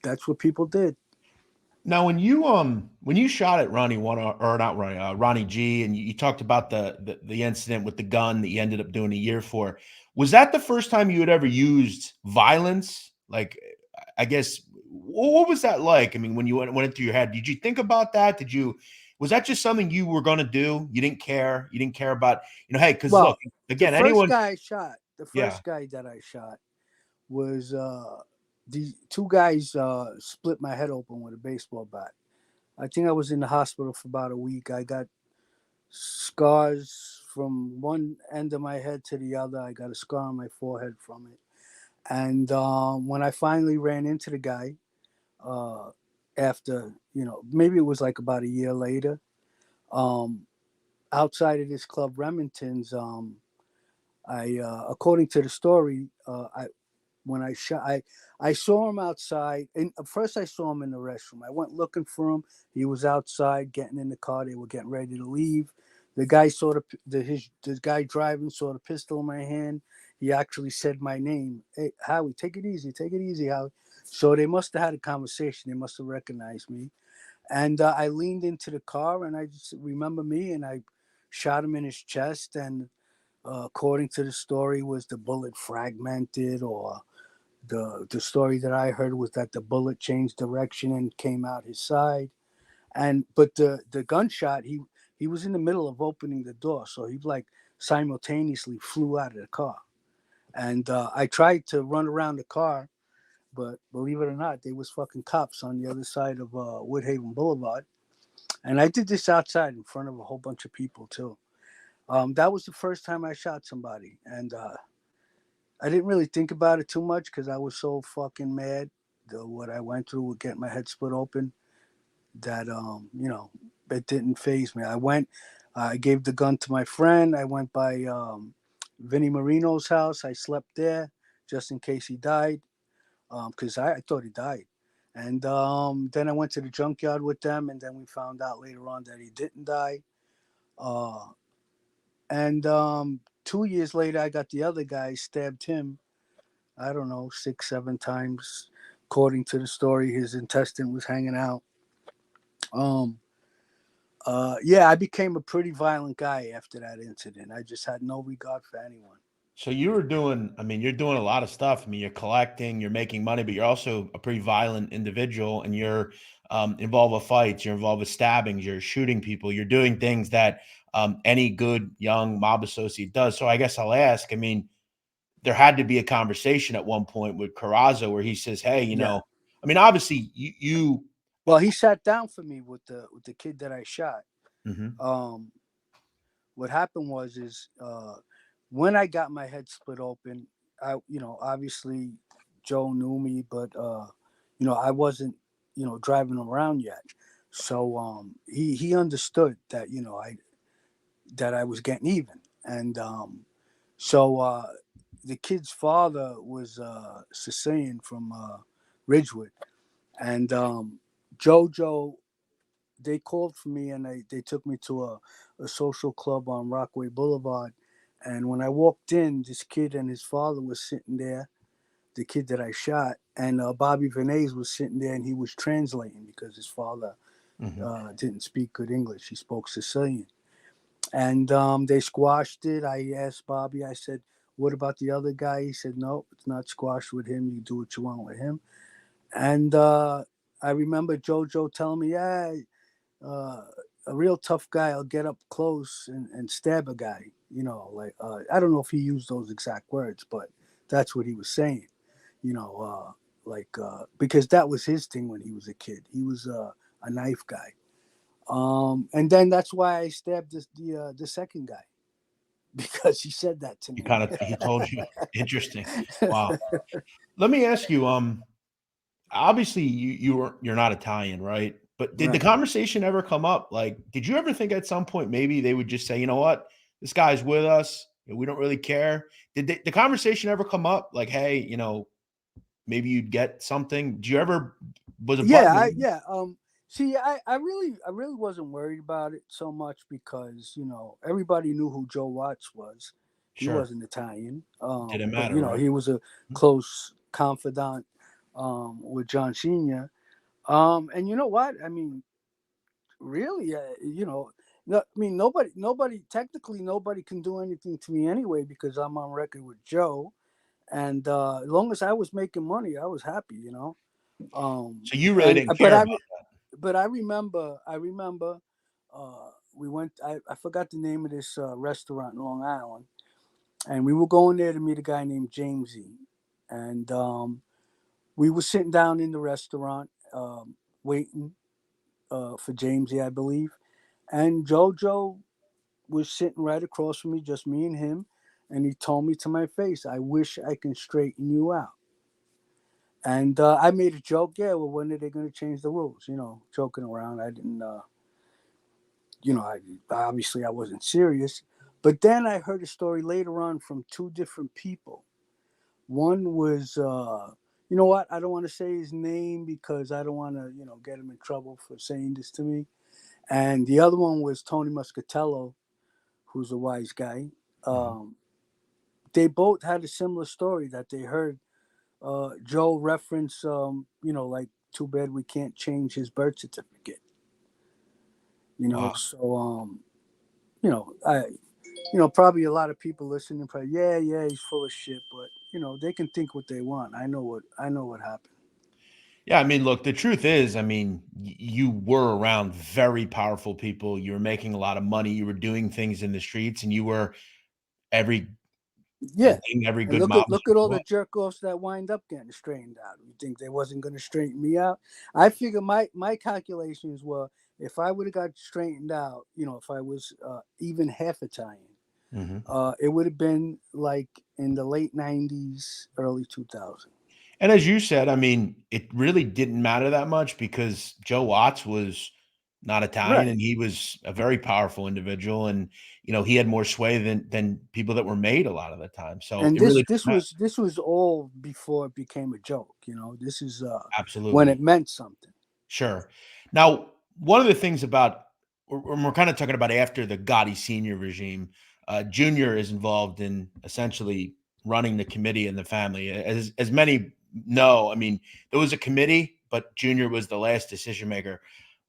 That's what people did. Now, when you shot at Ronnie One or not Ronnie Ronnie G, and you talked about the incident with the gun that you ended up doing a year for, was that the first time you had ever used violence? Like, I guess what was that like? I mean, when you went it through your head, did you think about that? Was that just something you were going to do? You didn't care. You didn't care about hey, because look Well, again, anyone, the yeah, first guy that I shot was the two guys split my head open with a baseball bat. I think I was in the hospital for about a week. I got scars from one end of my head to the other. I got a scar on my forehead from it. And when I finally ran into the guy, uh, after maybe it was like about a year later, um, outside of this club Remington's, I according to the story, I when I shot, I saw him outside. And first, I saw him in the restroom. I went looking for him. He was outside, getting in the car. They were getting ready to leave. The guy saw the guy driving saw the pistol in my hand. He actually said my name. Hey, Howie, take it easy, Howie. So they must have had a conversation. They must have recognized me. And I leaned into the car, and I just remember me, and I shot him in his chest. And according to the story, was the bullet fragmented, or the story that I heard was that the bullet changed direction and came out his side. And but the gunshot, he was in the middle of opening the door, so he like simultaneously flew out of the car. And I tried to run around the car, but believe it or not, there was fucking cops on the other side of Woodhaven Boulevard. And I did this outside in front of a whole bunch of people too. That was the first time I shot somebody, and I didn't really think about it too much because I was so fucking mad what I went through with getting my head split open that it didn't phase me. I gave the gun to my friend. I went by Vinny Marino's house. I slept there just in case he died, because I thought he died. And then I went to the junkyard with them, and then we found out later on that he didn't die. Uh, and 2 years later, I got the other guy, stabbed him, I don't know, 6, 7 times. According to the story, his intestine was hanging out. Um, yeah, I became a pretty violent guy after that incident. I just had no regard for anyone. So you were doing, I mean, you're doing a lot of stuff. I mean, you're collecting, you're making money, but you're also a pretty violent individual, and you're involved with fights, you're involved with stabbings, you're shooting people, you're doing things that any good young mob associate does. So I guess I'll ask, I mean, there had to be a conversation at one point with Corozzo where he says, "Hey, Yeah. I mean, obviously you." Well, he sat down for me with the kid that I shot. Mhm. Um, what happened was is when I got my head split open, obviously Joe knew me, but I wasn't driving him around yet. So he understood that I was getting even, and so the kid's father was Sicilian from Ridgewood, and JoJo, they called for me, and they took me to a social club on Rockaway Boulevard. And when I walked in, this kid and his father was sitting there, the kid that I shot, and Bobby Vinays was sitting there, and he was translating because his father Mhm. didn't speak good English. He spoke Sicilian. And they squashed it. I asked Bobby, I said, "What about the other guy?" He said, "No, it's not squashed with him. You do what you want with him." And I remember JoJo telling me, "Yeah, uh, a real tough guy will get up close and stab a guy." I don't know if he used those exact words, but that's what he was saying. Because that was his thing when he was a kid. He was a knife guy. And then that's why I stabbed the second guy because he said that to me. He told you. Interesting. Wow. Let me ask you, obviously you're not Italian, right? But did the Right. conversation ever come up? Like, did you ever think at some point maybe they would just say, you know what, this guy's with us, we don't really care? Did the conversation ever come up? Like, hey, maybe you'd get something. Do you ever was a Yeah, button? see, I really wasn't worried about it so much because everybody knew who Joe Watts was. He Sure, wasn't Italian, didn't but matter, right? he was a close confidant with John Senior. And you know what? I mean, really, no, I mean, technically, nobody can do anything to me anyway because I'm on record with Joe, and as long as I was making money, I was happy. So you really And didn't but care I about re- but I remember we went. I forgot the name of this restaurant in Long Island, and we were going there to meet a guy named Jamesy, and we were sitting down in the restaurant waiting for Jamesy, I believe, and JoJo was sitting right across from me, just me and him, and he told me to my face, "I wish I can straighten you out." And I made a joke, yeah. Well, when are they going to change the rules? Joking around. I didn't, obviously I wasn't serious. But then I heard a story later on from two different people. One was, you know what? I don't want to say his name because I don't want to, get him in trouble for saying this to me. And the other one was Tony Muscatello, who's a wise guy. that. Um, they both had a similar story that they heard Joe reference, like, too bad we can't change his birth certificate. Wow. So I, probably a lot of people listening, probably, yeah, yeah, he's full of shit, but they can think what they want. I know what happened. Yeah, I mean, look, the truth is, I mean, you were around very powerful people. You were making a lot of money. You were doing things in the streets, and you were every the Yeah, thing every and good look mob at associate look at all the was. jerk offs that wind up getting straightened out. You think they wasn't going to straighten me out? I figure my calculations were if I would have got straightened out, if I was even half Italian, Mhm. it would have been like in the late '90s, early 2000s. And as you said, I mean, it really didn't matter that much because Joe Watts was not Italian, Right. and he was a very powerful individual, and he had more sway than people that were made a lot of the time. So And it really this was all before it became a joke. This is when absolutely it meant something. sure. Now, one of the things about when we're kind of talking about after the Gotti senior regime, Junior is involved in essentially running the committee in the family. As many know, I mean, there was a committee, but Junior was the last decision maker.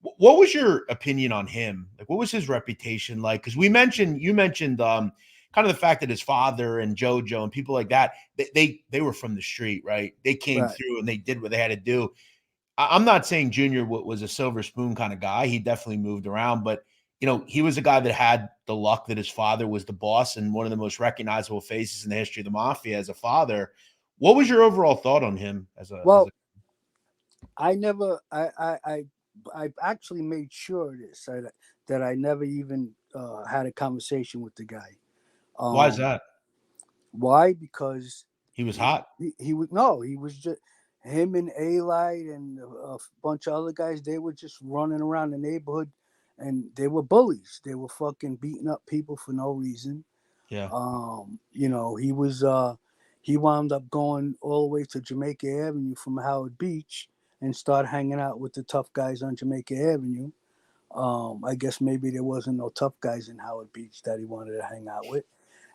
What was your opinion on him? Like, what was his reputation like? Because you mentioned kind of the fact that his father and JoJo and people like that, they were from the street, right? They came Right. through and they did what they had to do. I'm not saying Junior was a silver spoon kind of guy. He definitely moved around, but he was a guy that had the luck that his father was the boss and one of the most recognizable faces in the history of the mafia as a father. What was your overall thought on him as a Well, I never. I actually made sure of this that I never even had a conversation with the guy. why is Um, that? why? Because He was hot. he was no, he was just him and A Light and a bunch of other guys. They were just running around the neighborhood, and they were bullies. They were fucking beating up people for no reason. Yeah. He was he wound up going all the way to Jamaica Avenue from Howard Beach and start hanging out with the tough guys on Jamaica Avenue. I guess maybe there wasn't no tough guys in Howard Beach that he wanted to hang out with,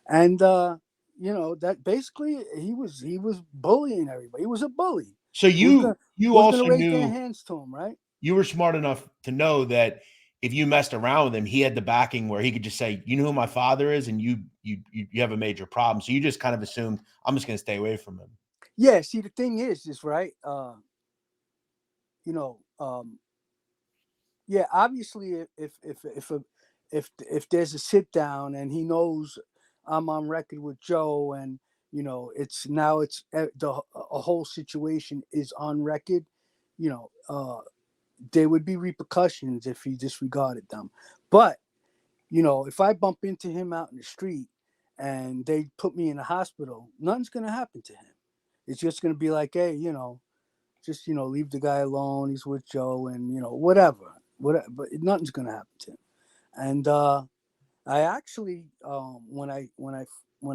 and that basically he was bullying everybody. He was a bully. So Who's gonna you who's gonna also raise their knew hands to him, right? you were smart enough to know that if you messed around with him, he had the backing where he could just say, "You know who my father is," and you have a major problem. So you just kind of assumed, "I'm just going to stay away from him." Yeah. See, the thing is right. You know, yeah, obviously, if there's a sit down and he knows I'm on record with Joe, and it's a whole situation is on record, you know, there would be repercussions if he disregarded them. But if I bump into him out in the street and they put me in the hospital, nothing's gonna happen to him. It's just gonna be like, hey, just leave the guy alone. He's with Joe, and whatever. But nothing's gonna happen to him. And I actually, when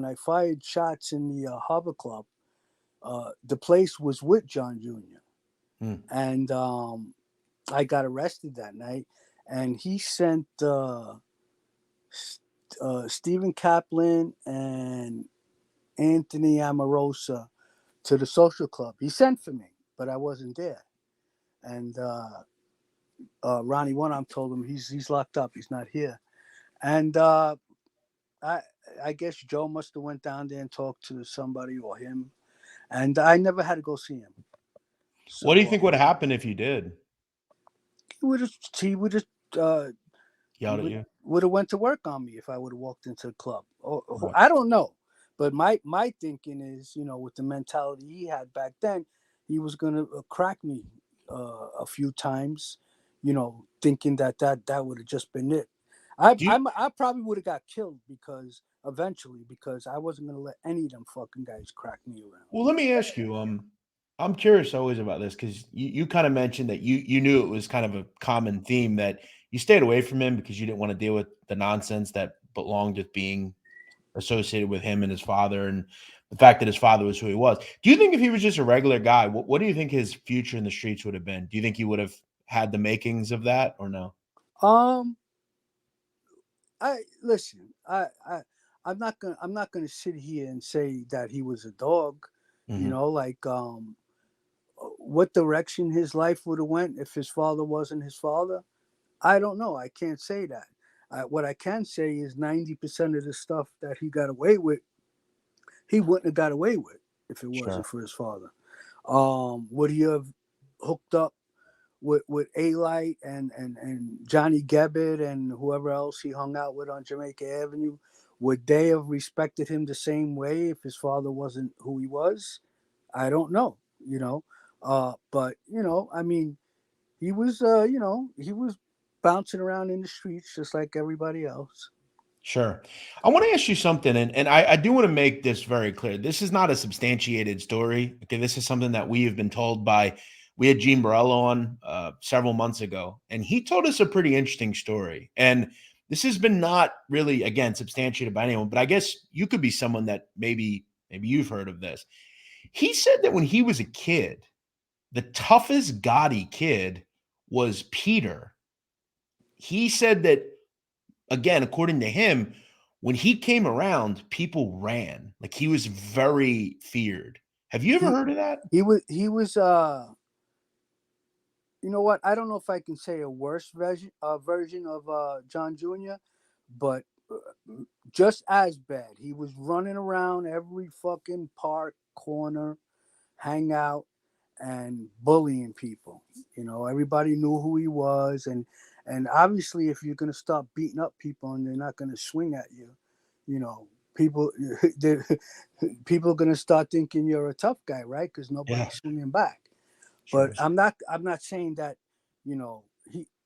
I fired shots in the Harbor Club, the place was with John Jr. Hmm. and I got arrested that night, and he sent Stephen Kaplan and Anthony Amorosa to the social club. He sent for me, but I wasn't there. And Ronnie One Arm told him he's locked up. He's not here. And I I guess Joe must have went down there and talked to somebody or him. And I never had to go see him. What do you So think would happen if you did? he would have uh, he Yelled at would you? would have went to work on me if I would have walked into the club. Or Right. I don't know. But my thinking is, with the mentality he had back then, he was gonna crack me a few times, thinking that would have just been it. Do you I probably would have got killed because I wasn't gonna let any of them fucking guys crack me around. Well, let me ask you. I'm curious always about this because you kind of mentioned that you knew it was kind of a common theme that you stayed away from him because you didn't want to deal with the nonsense that belonged with being associated with him and his father, and the fact that his father was who he was. Do you think if he was just a regular guy, what do you think his future in the streets would have been? Do you think he would have had the makings of that or no? Um, I listen. I'm not gonna sit here and say that he was a dog. Hmm. Like what direction his life would have went if his father wasn't his father. I don't know. I can't say that. What I can say is 90% of the stuff that he got away with, he wouldn't have got away with if it wasn't Sure. for his father. Would he have hooked up with A Light and Johnny Gebbet and whoever else he hung out with on Jamaica Avenue? Would they have respected him the same way if his father wasn't who he was? I don't know. But I mean, he was bouncing around in the streets just like everybody else. Sure. I want to ask you something, and I do want to make this very clear. This is not a substantiated story. Okay, this is something that we have been told by We had Gene Morello on several months ago, and he told us a pretty interesting story. And this has been not really, again, substantiated by anyone, but I guess you could be someone that maybe you've heard of this. He said that when he was a kid, the toughest Gotti kid was Peter. He said that, again, according to him, when he came around, people ran. Like he was very feared. Have you ever He heard of that? he was you know what? I don't know if I can say a worse version of John Jr., but just as bad. He was running around every fucking park, corner, hangout, and bullying people. You know, everybody knew who he was, and obviously, if you're gonna start beating up people and they're not gonna swing at you, you know, people people are gonna start thinking you're a tough guy, right? Because Yeah, nobody's swinging back. But sure. I'm not saying that,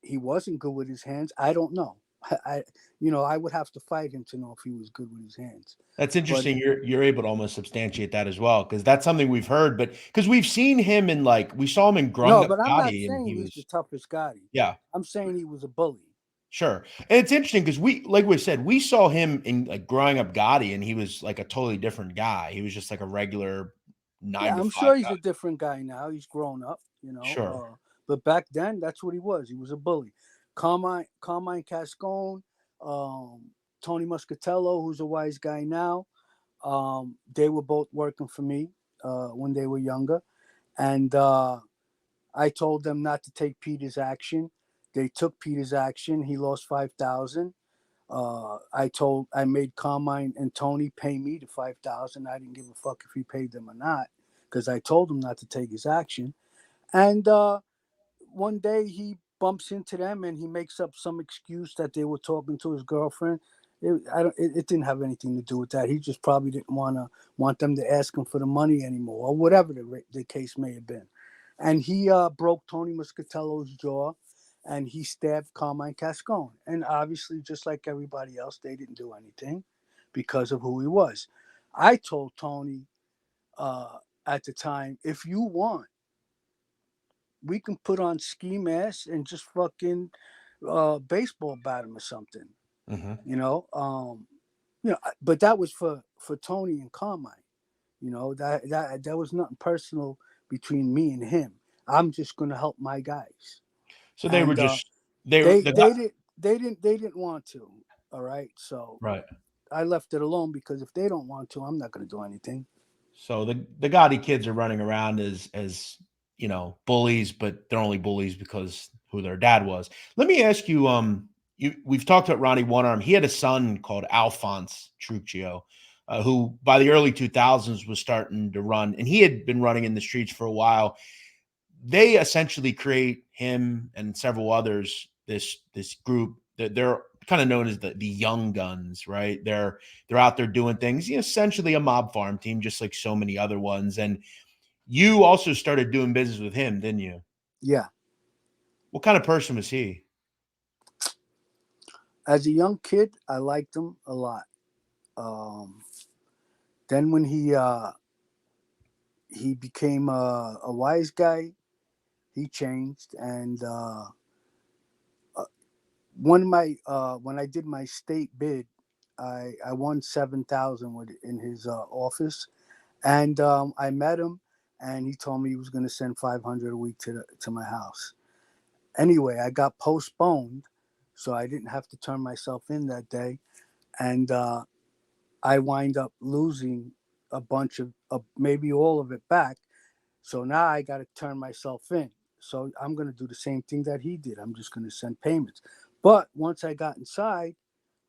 he wasn't good with his hands. I don't know. I would have to fight him to know if he was good with his hands. That's But interesting. You're able to almost substantiate that as well, because that's something we've heard. But because we've seen him in we saw him in Growing no, Up but I'm not Gotti, and saying he he's the was toughest guy. yeah, I'm saying he was a bully. sure. And it's interesting because like we said, we saw him in Growing Up Gotti, and he was like a totally different guy. He was just like a regular nine Yeah, to I'm five sure he's guy. a different guy now. He's grown up, Sure. but back then, that's what he was. He was a bully. Carmine Cascone, um, Tony Muscatello, who's a wise guy now. They were both working for me when they were younger, and I told them not to take Peter's action. They took Peter's action. He lost 5,000. I made Carmine and Tony pay me the 5,000. I didn't give a fuck if he paid them or not, because I told him not to take his action. And one day he bumps into them and he makes up some excuse that they were talking to his girlfriend. It didn't have anything to do with that. He just probably didn't want them to ask him for the money anymore, or whatever the case may have been. And he broke Tony Muscatello's jaw, and he stabbed Carmine Cascone. And obviously, just like everybody else, they didn't do anything because of who he was. I told Tony uh, at the time, if you want, we can put on ski masks and just fucking baseball bat him or something, Hmm. you know. But that was for Tony and Carmine. That was nothing personal between me and him. I'm just gonna help my guys, So they were and just they were they the guy, they didn't want to. All right, so right. I left it alone, because if they don't want to, I'm not gonna do anything. So the Gotti kids are running around as bullies, but they're only bullies because who their dad was. Let me ask you, we've talked about Ronnie One Arm. He had a son called Alphonse Trucchio, who by the early 2000s was starting to run, and he had been running in the streets for a while. They essentially create him and several others, this group that they're kind of known as the Young Guns, right? They're out there doing things, essentially a mob farm team, just like so many other ones. And you also started doing business with him, didn't you? Yeah, What kind of person was he? as a young kid, I liked him a lot. Then when he became a wise guy, he changed. And when I did my state bid, I won 7,000 in his office, and I met him, and he told me he was going to send 500 a week to my house. Anyway, I got postponed, so I didn't have to turn myself in that day, and I wind up losing a bunch of maybe all of it back. So now I got to turn myself in. So I'm going to do the same thing that he did. I'm just going to send payments. But once I got inside,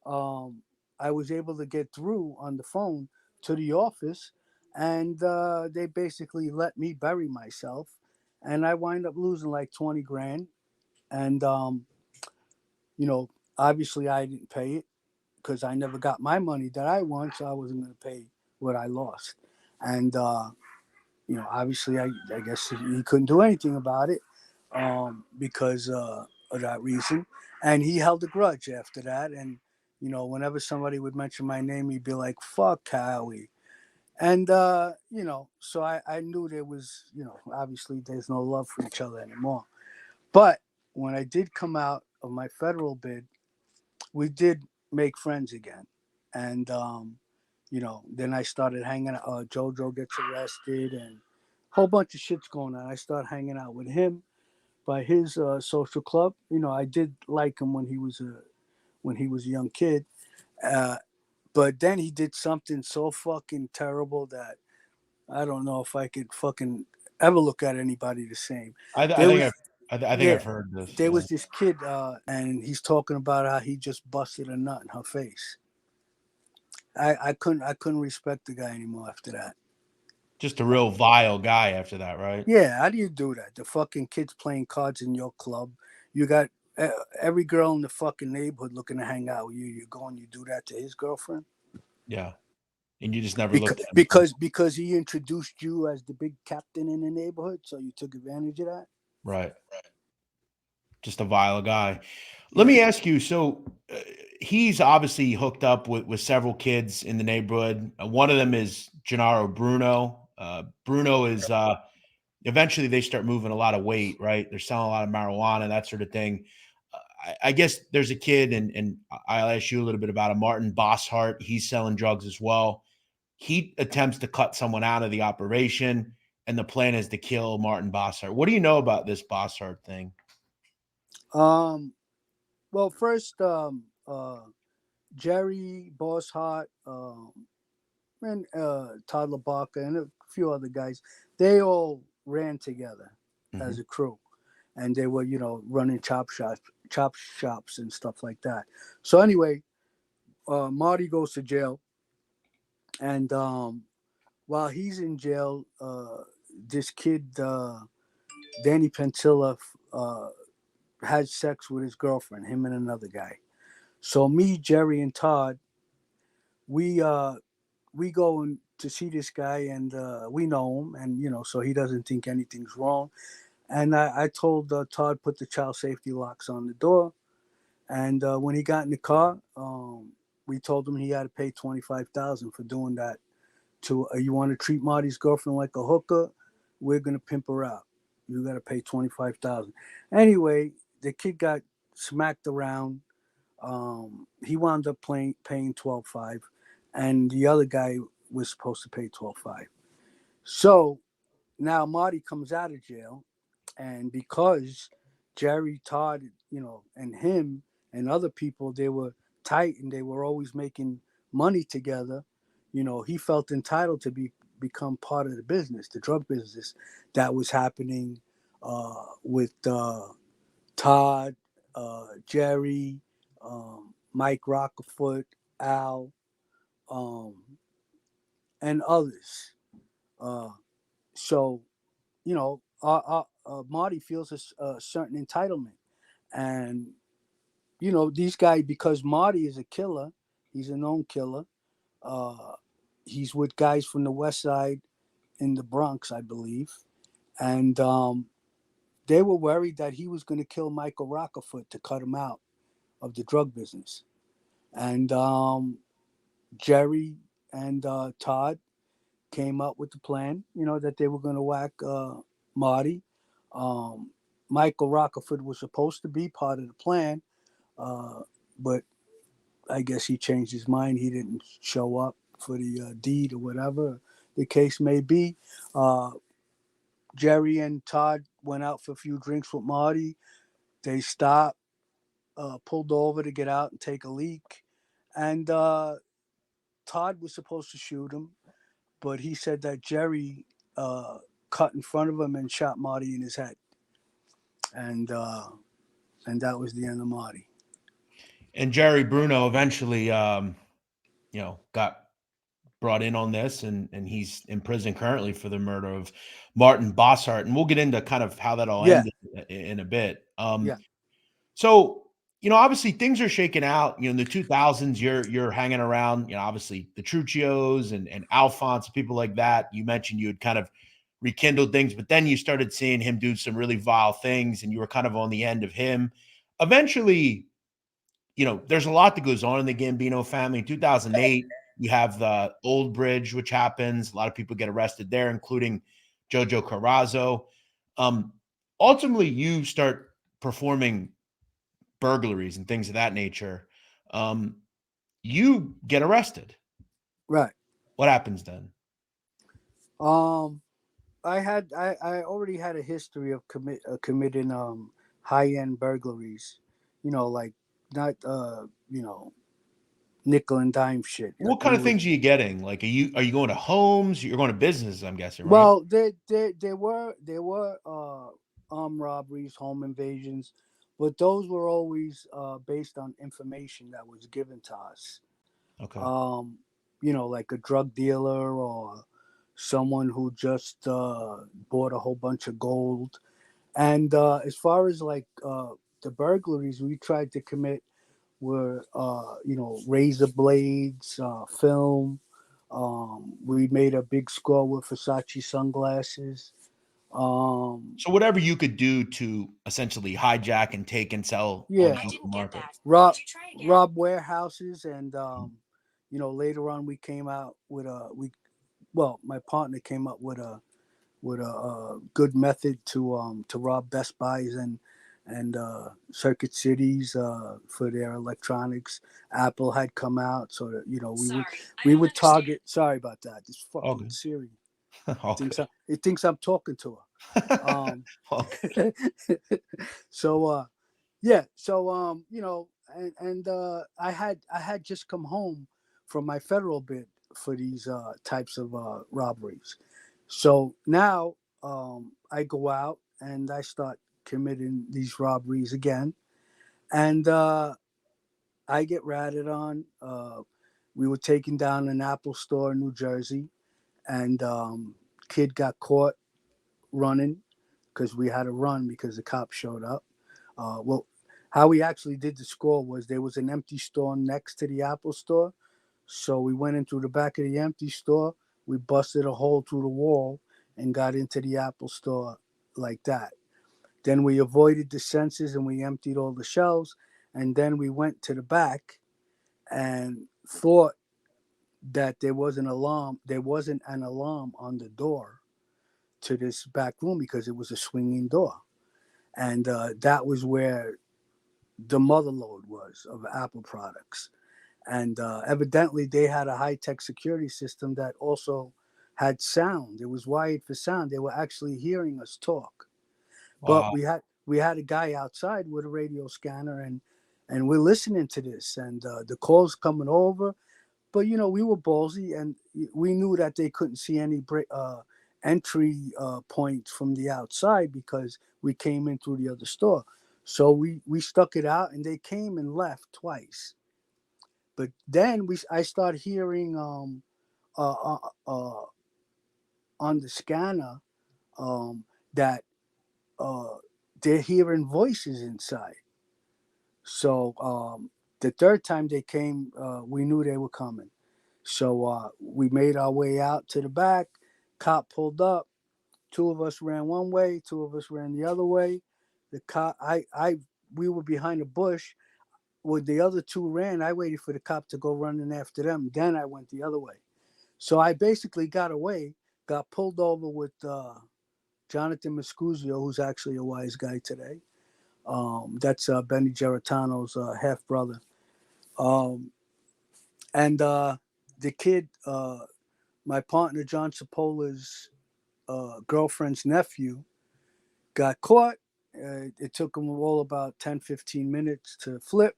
um, I was able to get through on the phone to the office, and they basically let me bury myself. And I wind up losing like 20 grand. And, you know, obviously I didn't pay it because I never got my money that I won. So I wasn't going to pay what I lost. And, obviously, I guess he couldn't do anything about it because of that reason. And he held a grudge after that. And, whenever somebody would mention my name, he'd be like, fuck Howie. And so I knew there was, obviously there's no love for each other anymore. But when I did come out of my federal bid, we did make friends again. And then I started hanging out. JoJo gets arrested, and a whole bunch of shit's going on. I started hanging out with him by his social club. I did like him when he was a young kid. Uh, but then he did something so fucking terrible that I don't know if I could fucking ever look at anybody the same. I There think was, I think yeah, I've heard this. there Yeah. was this kid, and he's talking about how he just busted a nut in her face. I couldn't respect the guy anymore after that. Just a real vile guy after that, right? Yeah, how do you do that? The fucking kids playing cards in your club. You got every girl in the fucking neighborhood looking to hang out with you. You go and you do that to his girlfriend Yeah. And you just never because looked at him. because he introduced you as the big captain in the neighborhood, so you took advantage of that. Right. Just a vile guy. Let Yeah. me ask you. So he's obviously hooked up with several kids in the neighborhood. One of them is Gennaro Bruno. Bruno is eventually they start moving a lot of weight, right? They're selling a lot of marijuana, that sort of thing. I guess there's a kid, and I'll ask you a little bit about him, Martin Bosshart. He's selling drugs as well. He attempts to cut someone out of the operation, and the plan is to kill Martin Bosshart. What do you know about this Bosshart thing? Um. Well, first, Jerry Bosshart, and Todd LaBarca, and a few other guys, they all ran together as Mhm. a crew, and they were, running chop shops, and stuff like that. So anyway, Marty goes to jail, and while he's in jail, this kid, Danny Pentilla, had sex with his girlfriend, him and another guy. So me, Jerry, and Todd, we we go to see this guy, and we know him, and so he doesn't think anything's wrong. And I told Todd, put the child safety locks on the door. And when he got in the car, we told him he had to pay 25,000 for doing that. To you want to treat Marty's girlfriend like a hooker, we're gonna pimp her out. You got to pay 25,000. Anyway, the kid got smacked around. He wound up paying 12.5, and the other guy was supposed to pay 12.5. So now Marty comes out of jail, and because Jerry, Todd, and him and other people, they were tight and they were always making money together. He felt entitled to become part of the business, the drug business that was happening with Todd, Jerry, Mike Rockerfoot, Al, um, and others. Uh, so, Marty feels a certain entitlement. And, these guys, because Marty is a killer, he's a known killer. Uh, he's with guys from the West Side in the Bronx, I believe. And they were worried that he was going to kill Michael Rockerfoot to cut him out of the drug business. And Jerry and Todd came up with the plan, that they were going to whack Marty. Um, Michael Rockerford was supposed to be part of the plan, uh, but I guess he changed his mind. He didn't show up for the deed or whatever the case may be. Uh, Jerry and Todd went out for a few drinks with Marty. They stopped, pulled over to get out and take a leak. And Todd was supposed to shoot him, but he said that Jerry uh, cut in front of him and shot Marty in his head, and that was the end of Marty. And Jerry Bruno eventually, got brought in on this, and he's in prison currently for the murder of Martin Bossart. And we'll get into kind of how that all Yeah, ended in a bit. yeah, So obviously things are shaking out. In the 2000s, you're hanging around. Obviously the Truccios and Alphonse, people like that. You mentioned you had kind of rekindled things, but then you started seeing him do some really vile things, and you were kind of on the end of him. Eventually, there's a lot that goes on in the Gambino family. In 2008, You have the Old Bridge, which happens. A lot of people get arrested there, including JoJo Corozzo. Um, Ultimately, you start performing burglaries and things of that nature. You get arrested. Right. What happens then? Um, I already had a history of committing high end burglaries. You know, like not nickel and dime shit. What Like kind we of would. things are you getting? Like, are you going to homes? You're going to businesses, I'm guessing, right? Well, there were armed robberies, home invasions, but those were always based on information that was given to us. Okay. Um, like a drug dealer or someone who just bought a whole bunch of gold. And as far as like the burglaries we tried to commit were, razor blades, film. We made a big score with Versace sunglasses. Um, So whatever you could do to essentially hijack and take and sell on the yeah, open market. rob warehouses, and later on we came out with my partner came up with a good method to rob Best Buys and Circuit Cities for their electronics. Apple had come out, so that we would target. Sorry about that. This All fucking good. Siri All thinks good. it thinks I'm talking to her. All good. So yeah, so and I had just come home from my federal bid for these types of robberies. So now I go out and I start committing these robberies again, and I get ratted on. We were taken down an Apple store in New Jersey, and kid got caught running because we had to run because the cops showed up. Well, how we actually did the score was there was an empty store next to the Apple store, so we went in through the back of the empty store. We busted a hole through the wall and got into the Apple store like that. Then we avoided the sensors and we emptied all the shelves. And then we went to the back and thought that there was an alarm. There wasn't an alarm on the door to this back room because it was a swinging door. And that was where the mother load was of Apple products. And evidently they had a high-tech security system that also had sound. It was wired for sound. They were actually hearing us talk. But Wow. we had a guy outside with a radio scanner, and we're listening to this, and the calls coming over. But we were ballsy, and we knew that they couldn't see any entry points from the outside because we came in through the other store. So we stuck it out, and they came and left twice. But then I start hearing uh, uh, uh, on the scanner that uh, they're hearing voices inside. So the third time they came, we knew they were coming. So we made our way out to the back. Cop pulled up. Two of us ran one way. Two of us ran the other way. The cop, we were behind a bush. When the other two ran, I waited for the cop to go running after them. Then I went the other way. So I basically got away, got pulled over with Jonathan Miscuzio, who's actually a wise guy today. That's Benny Geritano's half brother. Um, and the kid, my partner John Sapola's girlfriend's nephew, got caught. It took them all about 10, 15 minutes to flip.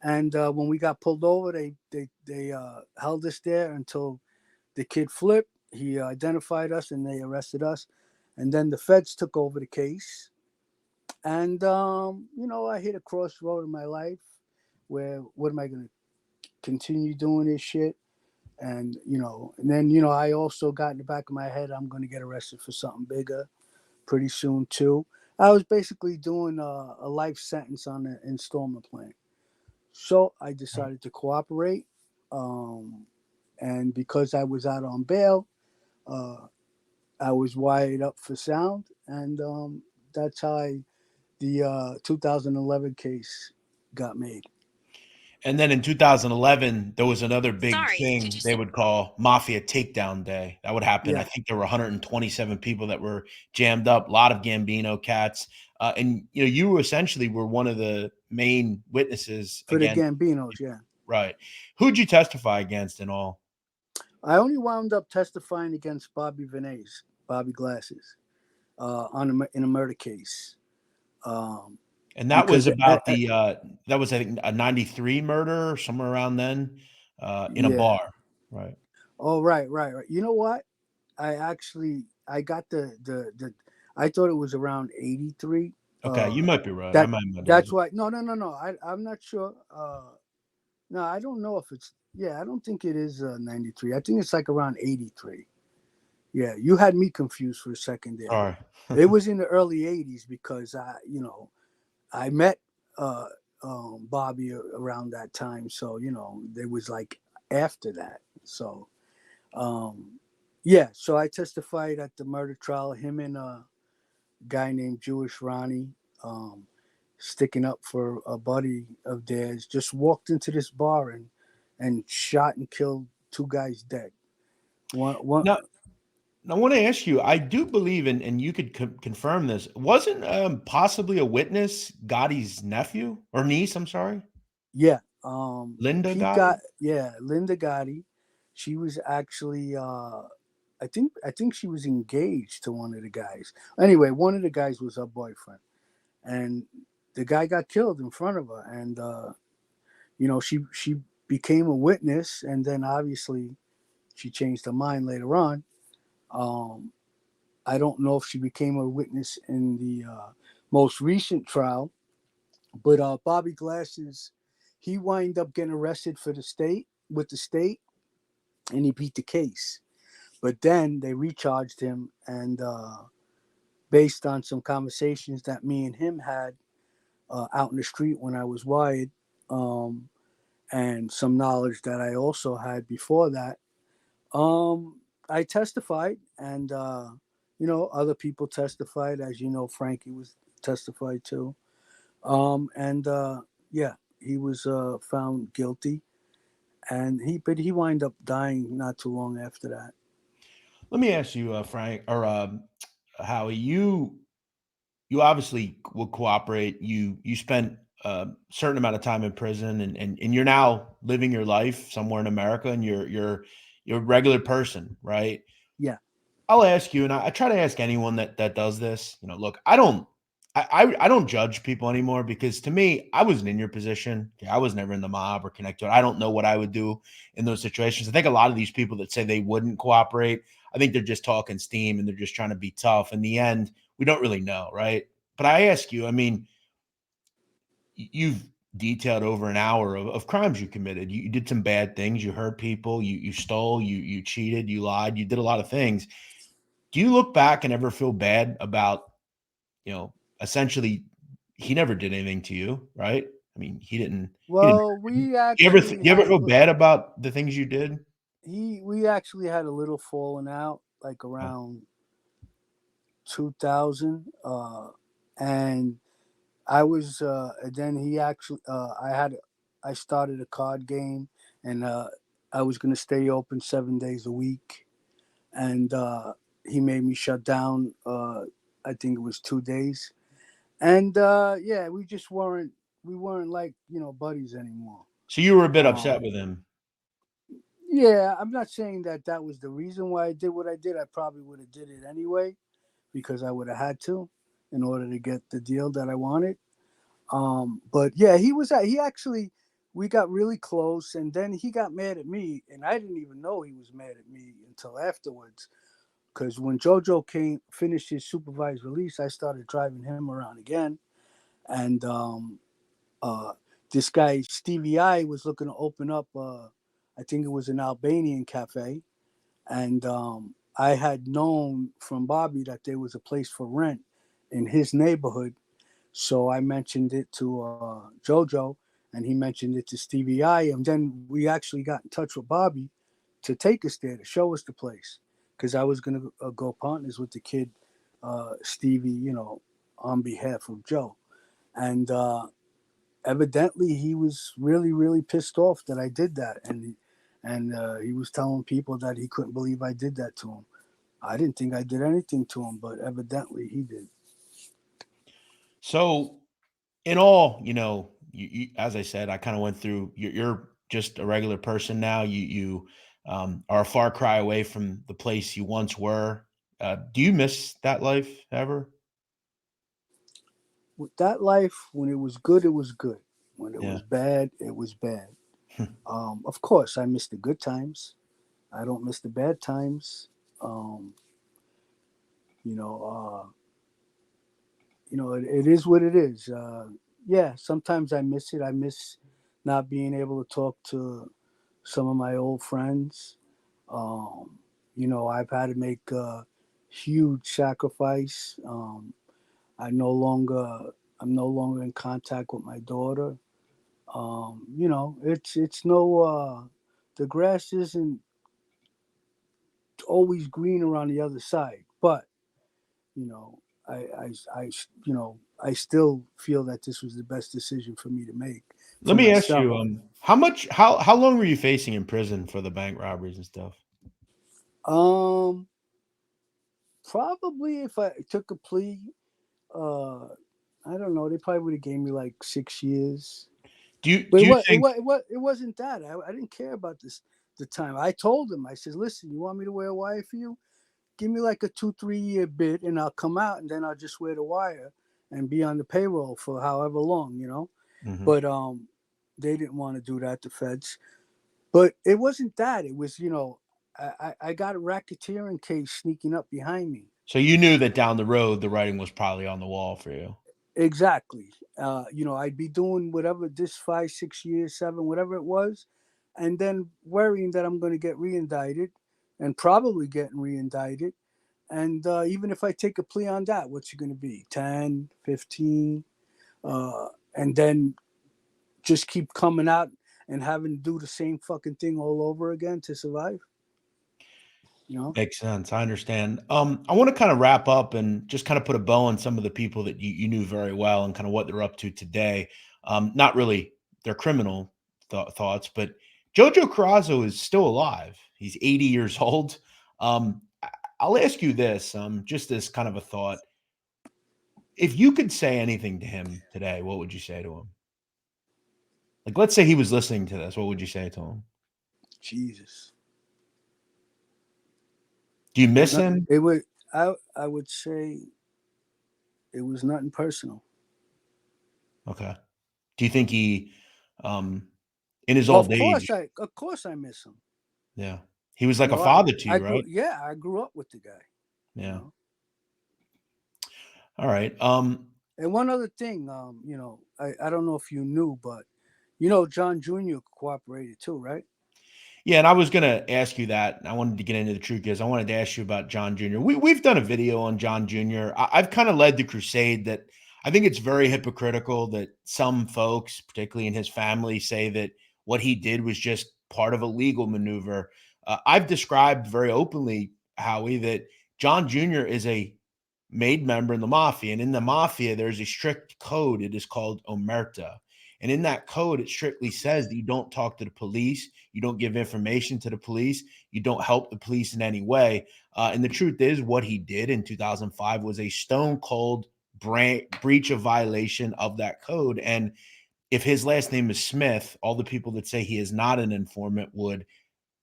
And when we got pulled over, they held us there until the kid flipped. He identified us and they arrested us. And then the feds took over the case. And, I hit a crossroad in my life where what am I going to continue doing this shit? And then, I also got in the back of my head, I'm going to get arrested for something bigger pretty soon, too. I was basically doing a life sentence on an installment plan. So I decided to cooperate. Um, and because I was out on bail, uh, I was wired up for sound. And that's how the 2011 case got made. And then in 2011, there was another big thing they would call Mafia Takedown Day. That would happen. I Yeah, think there were 127 people that were jammed up, a lot of Gambino cats. And you essentially were one of the main witnesses for the against. Gambinos. Yeah, Right. Who'd you testify against and all? I only wound up testifying against Bobby Vinay's, Bobby Glasses, in a murder case. Um, And that was because about that was, I think, a 93 murder, somewhere around then, in a yeah. bar. Right. Oh, right, right, right. You know what? I got the I thought it was around 83. Okay. You might be right. I That might have that's been. why. No, no, no, no. I'm not sure. No, I don't know if it's. Yeah, I don't think it is 93. I think it's like around 83. Yeah, you had me confused for a second there. Sorry. It was in the early 80s because I met uh, Bobby around that time. So there was like after that. So um, yeah, so I testified at the murder trial. Him and a guy named Jewish Ronnie, um, sticking up for a buddy of theirs, just walked into this bar and shot and killed two guys dead. One, Now, I want to ask you, I do believe, and you could confirm this, wasn't possibly a witness Gotti's nephew or niece? I'm sorry, yeah. Linda He got Gotti? yeah, Linda Gotti. She was actually I think she was engaged to one of the guys. Anyway, one of the guys was her boyfriend, and the guy got killed in front of her, and she became a witness, and then obviously she changed her mind later on. Um, I don't know if she became a witness in the most recent trial, but Bobby Glasses, he wind up getting arrested for the state with the state, and he beat the case. But then they recharged him, and based on some conversations that me and him had out in the street when I was wired, um, and some knowledge that I also had before that, I testified, and other people testified, as Frankie was testified to, and yeah, he was found guilty, and he wind up dying not too long after that. Let me ask you, Frank or Howie. You obviously would cooperate. You spent a certain amount of time in prison, and you're now living your life somewhere in America, and you're a regular person, right? Yeah. I'll ask you, and I try to ask anyone that does this. Look, I don't judge people anymore because to me, I wasn't in your position. Okay, I was never in the mob or connected. I don't know what I would do in those situations. I think a lot of these people that say they wouldn't cooperate, I think they're just talking steam and they're just trying to be tough. In the end, we don't really know, right? But I ask you, I mean, you've detailed over an hour of crimes you committed. You did some bad things. You hurt people. You stole. You cheated. You lied. You did a lot of things. Do you look back and ever feel bad about, essentially he never did anything to you, right? I mean, he didn't Well, we you ever actually you ever had feel bad about the things you did? we actually had a little falling out like Uh, around 2000, and I was and then he actually I started a card game, and I was going to stay open 7 days a week, and he made me shut down. I think it was 2 days, and yeah, we weren't like buddies anymore. so you were a bit upset Um, with him. yeah, I'm not saying that that was the reason why I did what I did. I probably would have did it anyway because I would have had to in order to get the deal that I wanted. But yeah, he actually we got really close, and then he got mad at me, and I didn't even know he was mad at me until afterwards. Because when JoJo came finished his supervised release, I started driving him around again, and uh, this guy Stevie I was looking to open up. I think it was an Albanian cafe, and I had known from Bobby that there was a place for rent in his neighborhood, so I mentioned it to JoJo, and he mentioned it to Stevie I, and then we actually got in touch with Bobby to take us there to show us the place, because I was gonna go partners with the kid Stevie, on behalf of Joe, and evidently he was really, really pissed off that I did that, and he was telling people that he couldn't believe I did that to him. I didn't think I did anything to him, but evidently he did. So, in all, as I said, I kind of went through. You're just a regular person now. You are a far cry away from the place you once were. Do you miss that life ever? With that life, when it was good, it was good. When it Yeah. was bad, it was bad. Of course, I miss the good times. I don't miss the bad times. Um, you know, it is what it is. Yeah, sometimes I miss it. I miss not being able to talk to some of my old friends. I've had to make a huge sacrifice. I no longer I'm no longer in contact with my daughter. It's no the grass isn't always green around the other side, but you know, I still feel that this was the best decision for me to make for Let me ask myself. you, how long were you facing in prison for the bank robberies and stuff? Um, Probably if I took a plea, uh, I don't know, they probably would have gave me like 6 years. Do you But do you think? it wasn't that. I didn't care about this the time. I told him, I said, listen, you want me to wear a wire for you? Give me like a 2-3 year bid and I'll come out and then I'll just wear the wire and be on the payroll for however long. Mhm. But they didn't want to do that, the feds. But it wasn't that. It was, I got a racketeering case sneaking up behind me. So you knew that down the road the writing was probably on the wall for you. Exactly. I'd be doing whatever this 5, 6 years, seven, whatever it was, and then worrying that I'm going to get reindicted and probably getting reindicted. And even if I take a plea on that, what's it going to be? 10, 15? And then just keep coming out and having to do the same fucking thing all over again to survive? You know? Makes sense. I understand. I want to kind of wrap up and just kind of put a bow on some of the people that you knew very well and kind of what they're up to today. Not really their criminal thoughts, but JoJo Corozzo is still alive. He's 80 years old. I'll ask you this, just as kind of a thought. If you could say anything to him today, what would you say to him? Like, let's say he was listening to this. What would you say to him? Jesus. Do you miss him? It would. I would say it was nothing personal. Okay. Do you think he, um, in his Well, old age, of course I miss him. yeah, he was like a I father to I you, grew right? yeah, I grew up with the guy, you Yeah. know. All right. And one other thing, I don't know if you knew, but John Jr. cooperated too, right? Yeah, and I was gonna ask you that. I wanted to get into the truth because I wanted to ask you about John Jr. We've done a video on John Jr. I've kind of led the crusade that I think it's very hypocritical that some folks, particularly in his family, say that what he did was just part of a legal maneuver. I've described very openly, Howie, that John Jr. is a made member in the mafia, and in the mafia, there's a strict code. It is called omerta. And in that code, it strictly says that you don't talk to the police, you don't give information to the police, you don't help the police in any way. And the truth is, what he did in 2005 was a stone cold breach of violation of that code. And if his last name is Smith, all the people that say he is not an informant would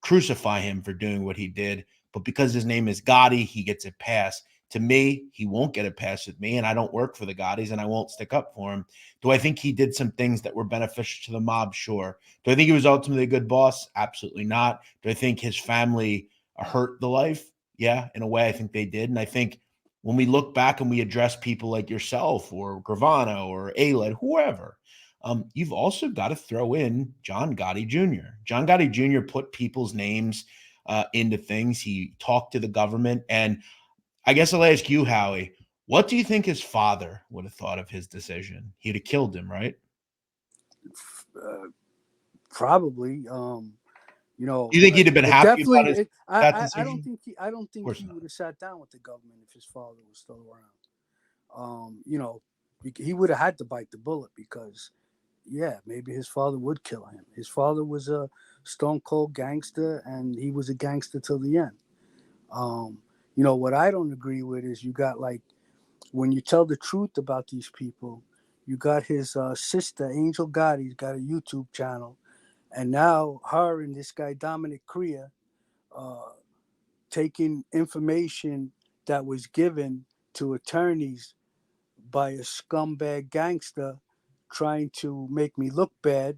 crucify him for doing what he did. But because his name is Gotti, he gets a pass. To me, he won't get a pass with me, and I don't work for the Gottis, and I won't stick up for him. Do I think he did some things that were beneficial to the mob? Sure. Do I think he was ultimately a good boss? Absolutely not. Do I think his family hurt the life? Yeah, in a way, I think they did. And I think when we look back and we address people like yourself or Gravano or Aled, whoever, you've also got to throw in John Gotti Jr. John Gotti Jr. put people's names into things. He talked to the government. And I guess I'll ask you, Howie, what do you think his father would have thought of his decision? He'd have killed him, right? Uh, Probably. Do you think he'd have been It happy about definitely. his that I don't decision? think I don't Of think course he not. would have sat down with the government if his father was still around. He would have had to bite the bullet because yeah, maybe his father would kill him. His father was a stone cold gangster, and he was a gangster till the end. Um, what I don't agree with is you got like when you tell the truth about these people, you got his sister Angel Gotti's got a YouTube channel, and now her and this guy Dominic Crea uh, taking information that was given to attorneys by a scumbag gangster trying to make me look bad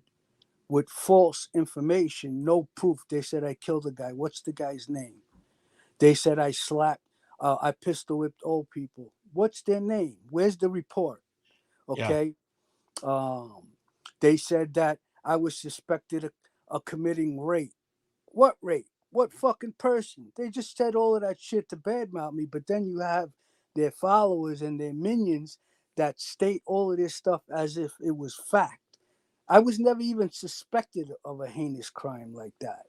with false information, no proof. They said I killed a guy. What's the guy's name? They said I pistol whipped old people. What's their name? Where's the report? Yeah. Okay. Um, they said that I was suspected of committing rape. What rape? What fucking person? They just said all of that shit to badmouth me, but then you have their followers and their minions that state all of this stuff as if it was fact. I was never even suspected of a heinous crime like that.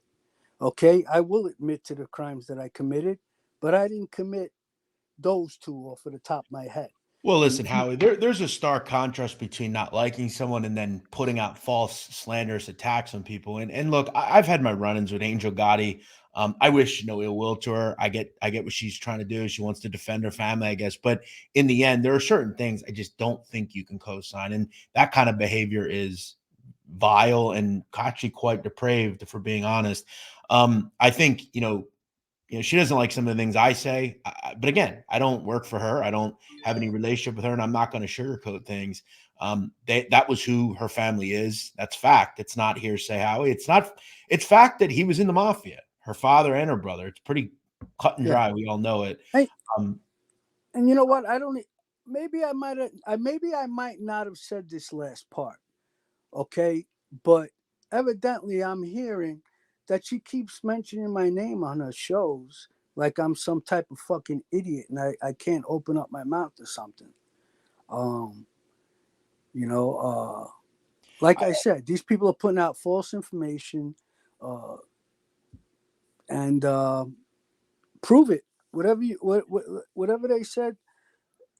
Okay, I will admit to the crimes that I committed, but I didn't commit those two off of the top of my head. Well, And listen, Howie, there's a stark contrast between not liking someone and then putting out false, slanderous attacks on people. And look, I've had my run-ins with Angel Gotti. I wish no ill will to her. I get what she's trying to do. She wants to defend her family, I guess. But in the end, there are certain things I just don't think you can co-sign, and that kind of behavior is vile and actually quite depraved, if we're being honest. I think she doesn't like some of the things I say. But again, I don't work for her. I don't have any relationship with her, and I'm not going to sugarcoat things. That was who her family is. That's fact. It's not hearsay, Howie. It's not. It's fact that he was in the mafia. Her father and her brother. It's pretty cut and yeah, dry. We all know it. hey, Um, and you know what? I don't. Maybe I might have. Maybe I might not have said this last part. Okay, but evidently I'm hearing that she keeps mentioning my name on her shows like I'm some type of fucking idiot and I can't open up my mouth or something. Um, you know, like I, I said, these people are putting out false information, uh, and prove it. Whatever they said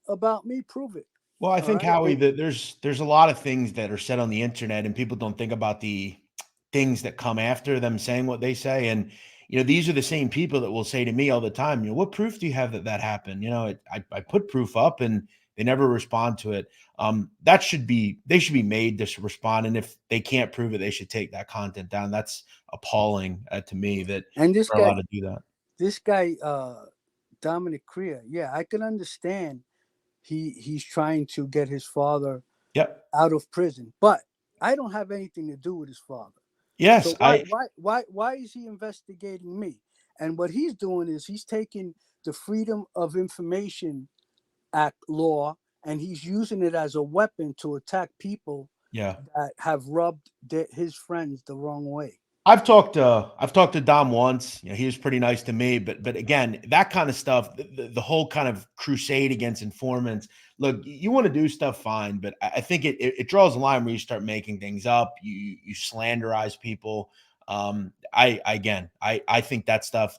about me, prove it. well, I All think right. Howie that there's a lot of things that are said on the internet, and people don't think about the things that come after them saying what they say. And these are the same people that will say to me all the time, what proof do you have that that happened? I put proof up, and they never respond to it. They should be made to respond, and if they can't prove it, they should take that content down. That's appalling to me that And this they're allowed guy, to do that. this guy, Dominic Crea, yeah, I can understand he's trying to get his father Yep. out of prison, but I don't have anything to do with his father. Yes, So why is he investigating me? And what he's doing is he's taking the Freedom of Information Act law and he's using it as a weapon to attack people yeah. that have rubbed his friends the wrong way. I've talked to Dom once. He was pretty nice to me, but again, that kind of stuff, the whole kind of crusade against informants. Look, you want to do stuff, fine, but I think it draws a line where you start making things up. You slanderize people. I think that stuff.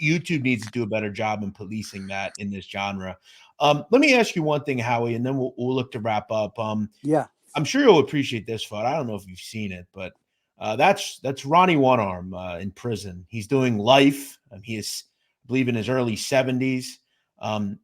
YouTube needs to do a better job in policing that in this genre. Let me ask you one thing, Howie, and then we'll look to wrap up. Yeah, I'm sure you'll appreciate this photo. I don't know if you've seen it, but that's Ronnie One Arm in prison. He's doing life. He is, I believe, in his early 70s.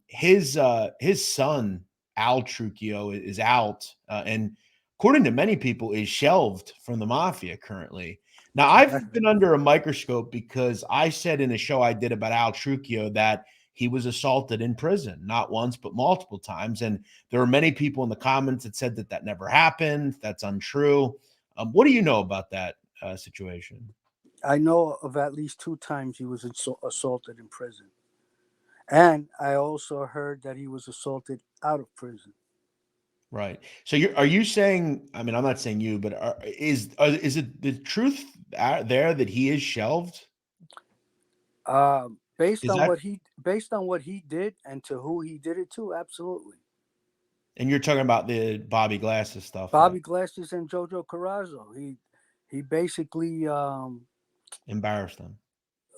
His son Al Trucchio is out, and according to many people, is shelved from the mafia currently. Now, I've exactly. been under a microscope because I said in a show I did about Al Trucchio that he was assaulted in prison, not once but multiple times, and there were many people in the comments that said that that never happened. That's untrue. What do you know about that situation? I know of at least two times he was assaulted in prison. And I also heard that he was assaulted out of prison. Right. So are you saying? I mean, I'm not saying you, but is it the truth there that he is shelved? Based Is on that? what he did and to who he did it to, absolutely. And you're talking about the Bobby Glasses stuff that Bobby Glasses and JoJo Corozzo. He basically embarrassed them.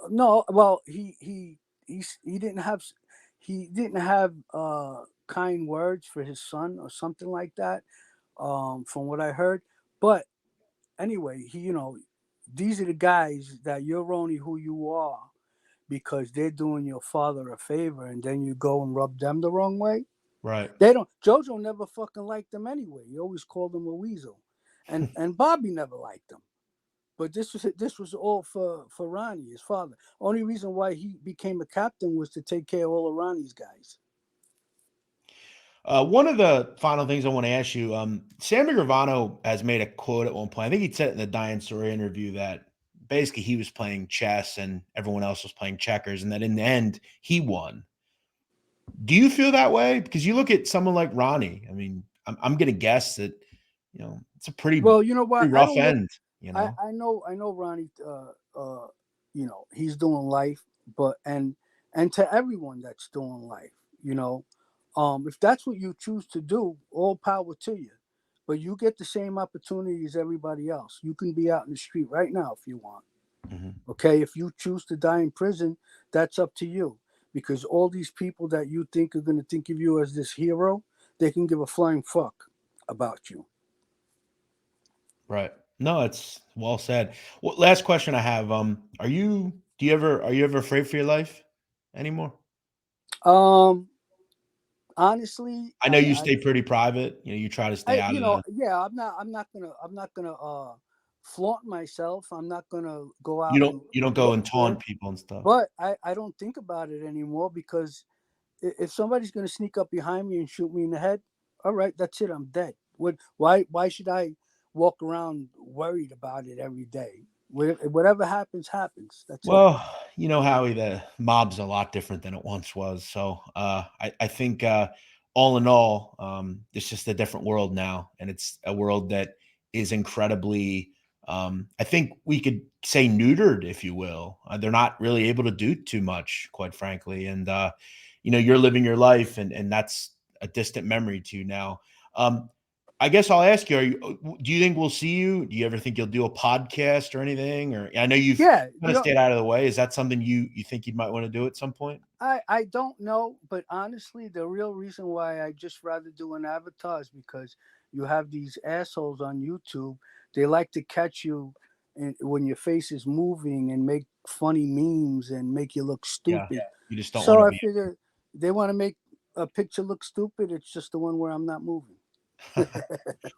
no, well he didn't have kind words for his son or something like that. From what I heard, But anyway, these are the guys that you're only who you are because they're doing your father a favor, and then you go and rub them the wrong way. Right. They don't. JoJo never fucking liked them anyway. He always called him a weasel, and Bobby never liked him. But this was all for Ronnie, his father. Only reason why he became a captain was to take care of all of Ronnie's guys. One of the final things I want to ask you, Sammy Gravano has made a quote at one point. I think he said it in the Diane Story interview that basically he was playing chess and everyone else was playing checkers, and that in the end he won. Do you feel that way? Because you look at someone like Ronnie. I mean, I'm going to guess that it's a pretty Well, you know what? pretty I rough don't look. end. I know Ronnie. He's doing life, but and to everyone that's doing life, if that's what you choose to do, all power to you. But you get the same opportunity as everybody else. You can be out in the street right now if you want. Mhm. Okay, if you choose to die in prison, that's up to you. Because all these people that you think are going to think of you as this hero, they can give a flying fuck about you. Right. No, it's well said. Well, last question I have. Are you ever afraid for your life anymore? Um, Honestly, I know you stay pretty private. You try to stay out of the. yeah, I'm not gonna flaunt myself. I'm not gonna go You out don't and you don't go look and good. taunt people and stuff. But I don't think about it anymore because if somebody's gonna sneak up behind me and shoot me in the head, all right, that's it. I'm dead. Why should I walk around worried about it every day? Whatever happens, happens. That's it. Well, Howie, the mob's a lot different than it once was. So I think all in all, it's just a different world now. And it's a world that is incredibly, I think we could say neutered, if you will. They're not really able to do too much, quite frankly. And, you're living your life and that's a distant memory to you now. I guess I'll ask you, do you think we'll see you? Do you ever think you'll do a podcast or anything? Or I know you've Yeah, kind of stayed out of the way. Is that something you think you might want to do at some point? I don't know, but honestly, the real reason why I just rather do an avatar is because you have these assholes on YouTube. They like to catch you when your face is moving and make funny memes and make you look Yeah. stupid. You just don't want So to I be. figure they want to make a picture look stupid. It's just the one where I'm not moving.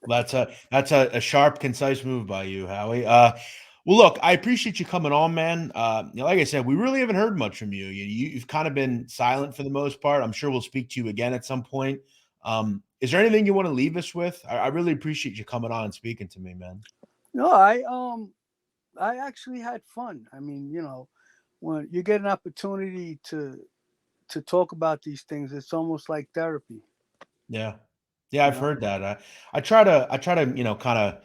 That's a sharp, concise move by you, Howie. Well, look, I appreciate you coming on, man. Like I said, we really haven't heard much from you. You've kind of been silent for the most part. I'm sure we'll speak to you again at some point. Is there anything you want to leave us with? I really appreciate you coming on and speaking to me, man. No, I actually had fun. I mean, when you get an opportunity to talk about these things, it's almost like therapy. Yeah. Yeah, You I've know. heard that. I try to, kind of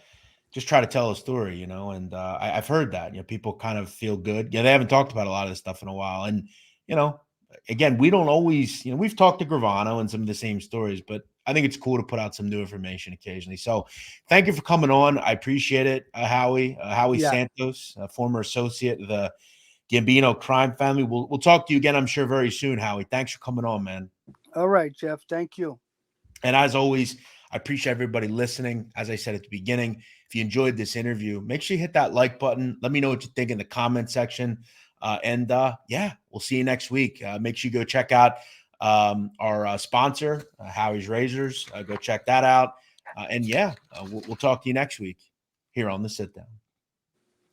just try to tell a story, and I've heard that, people kind of feel good. Yeah, they haven't talked about a lot of this stuff in a while. And, you know, again, we don't always, we've talked to Gravano and some of the same stories, but I think it's cool to put out some new information occasionally. So thank you for coming on. I appreciate it, Howie Yeah. Santos, a former associate of the Gambino Crime Family. We'll talk to you again, I'm sure, very soon, Howie. Thanks for coming on, man. All right, Jeff. Thank you. And as always, I appreciate everybody listening. As I said at the beginning, if you enjoyed this interview, make sure you hit that like button. Let me know what you think in the comment section. Yeah, we'll see you next week. Make sure you go check out our sponsor, Howie's Razors. Go check that out. We'll talk to you next week here on the Sit Down.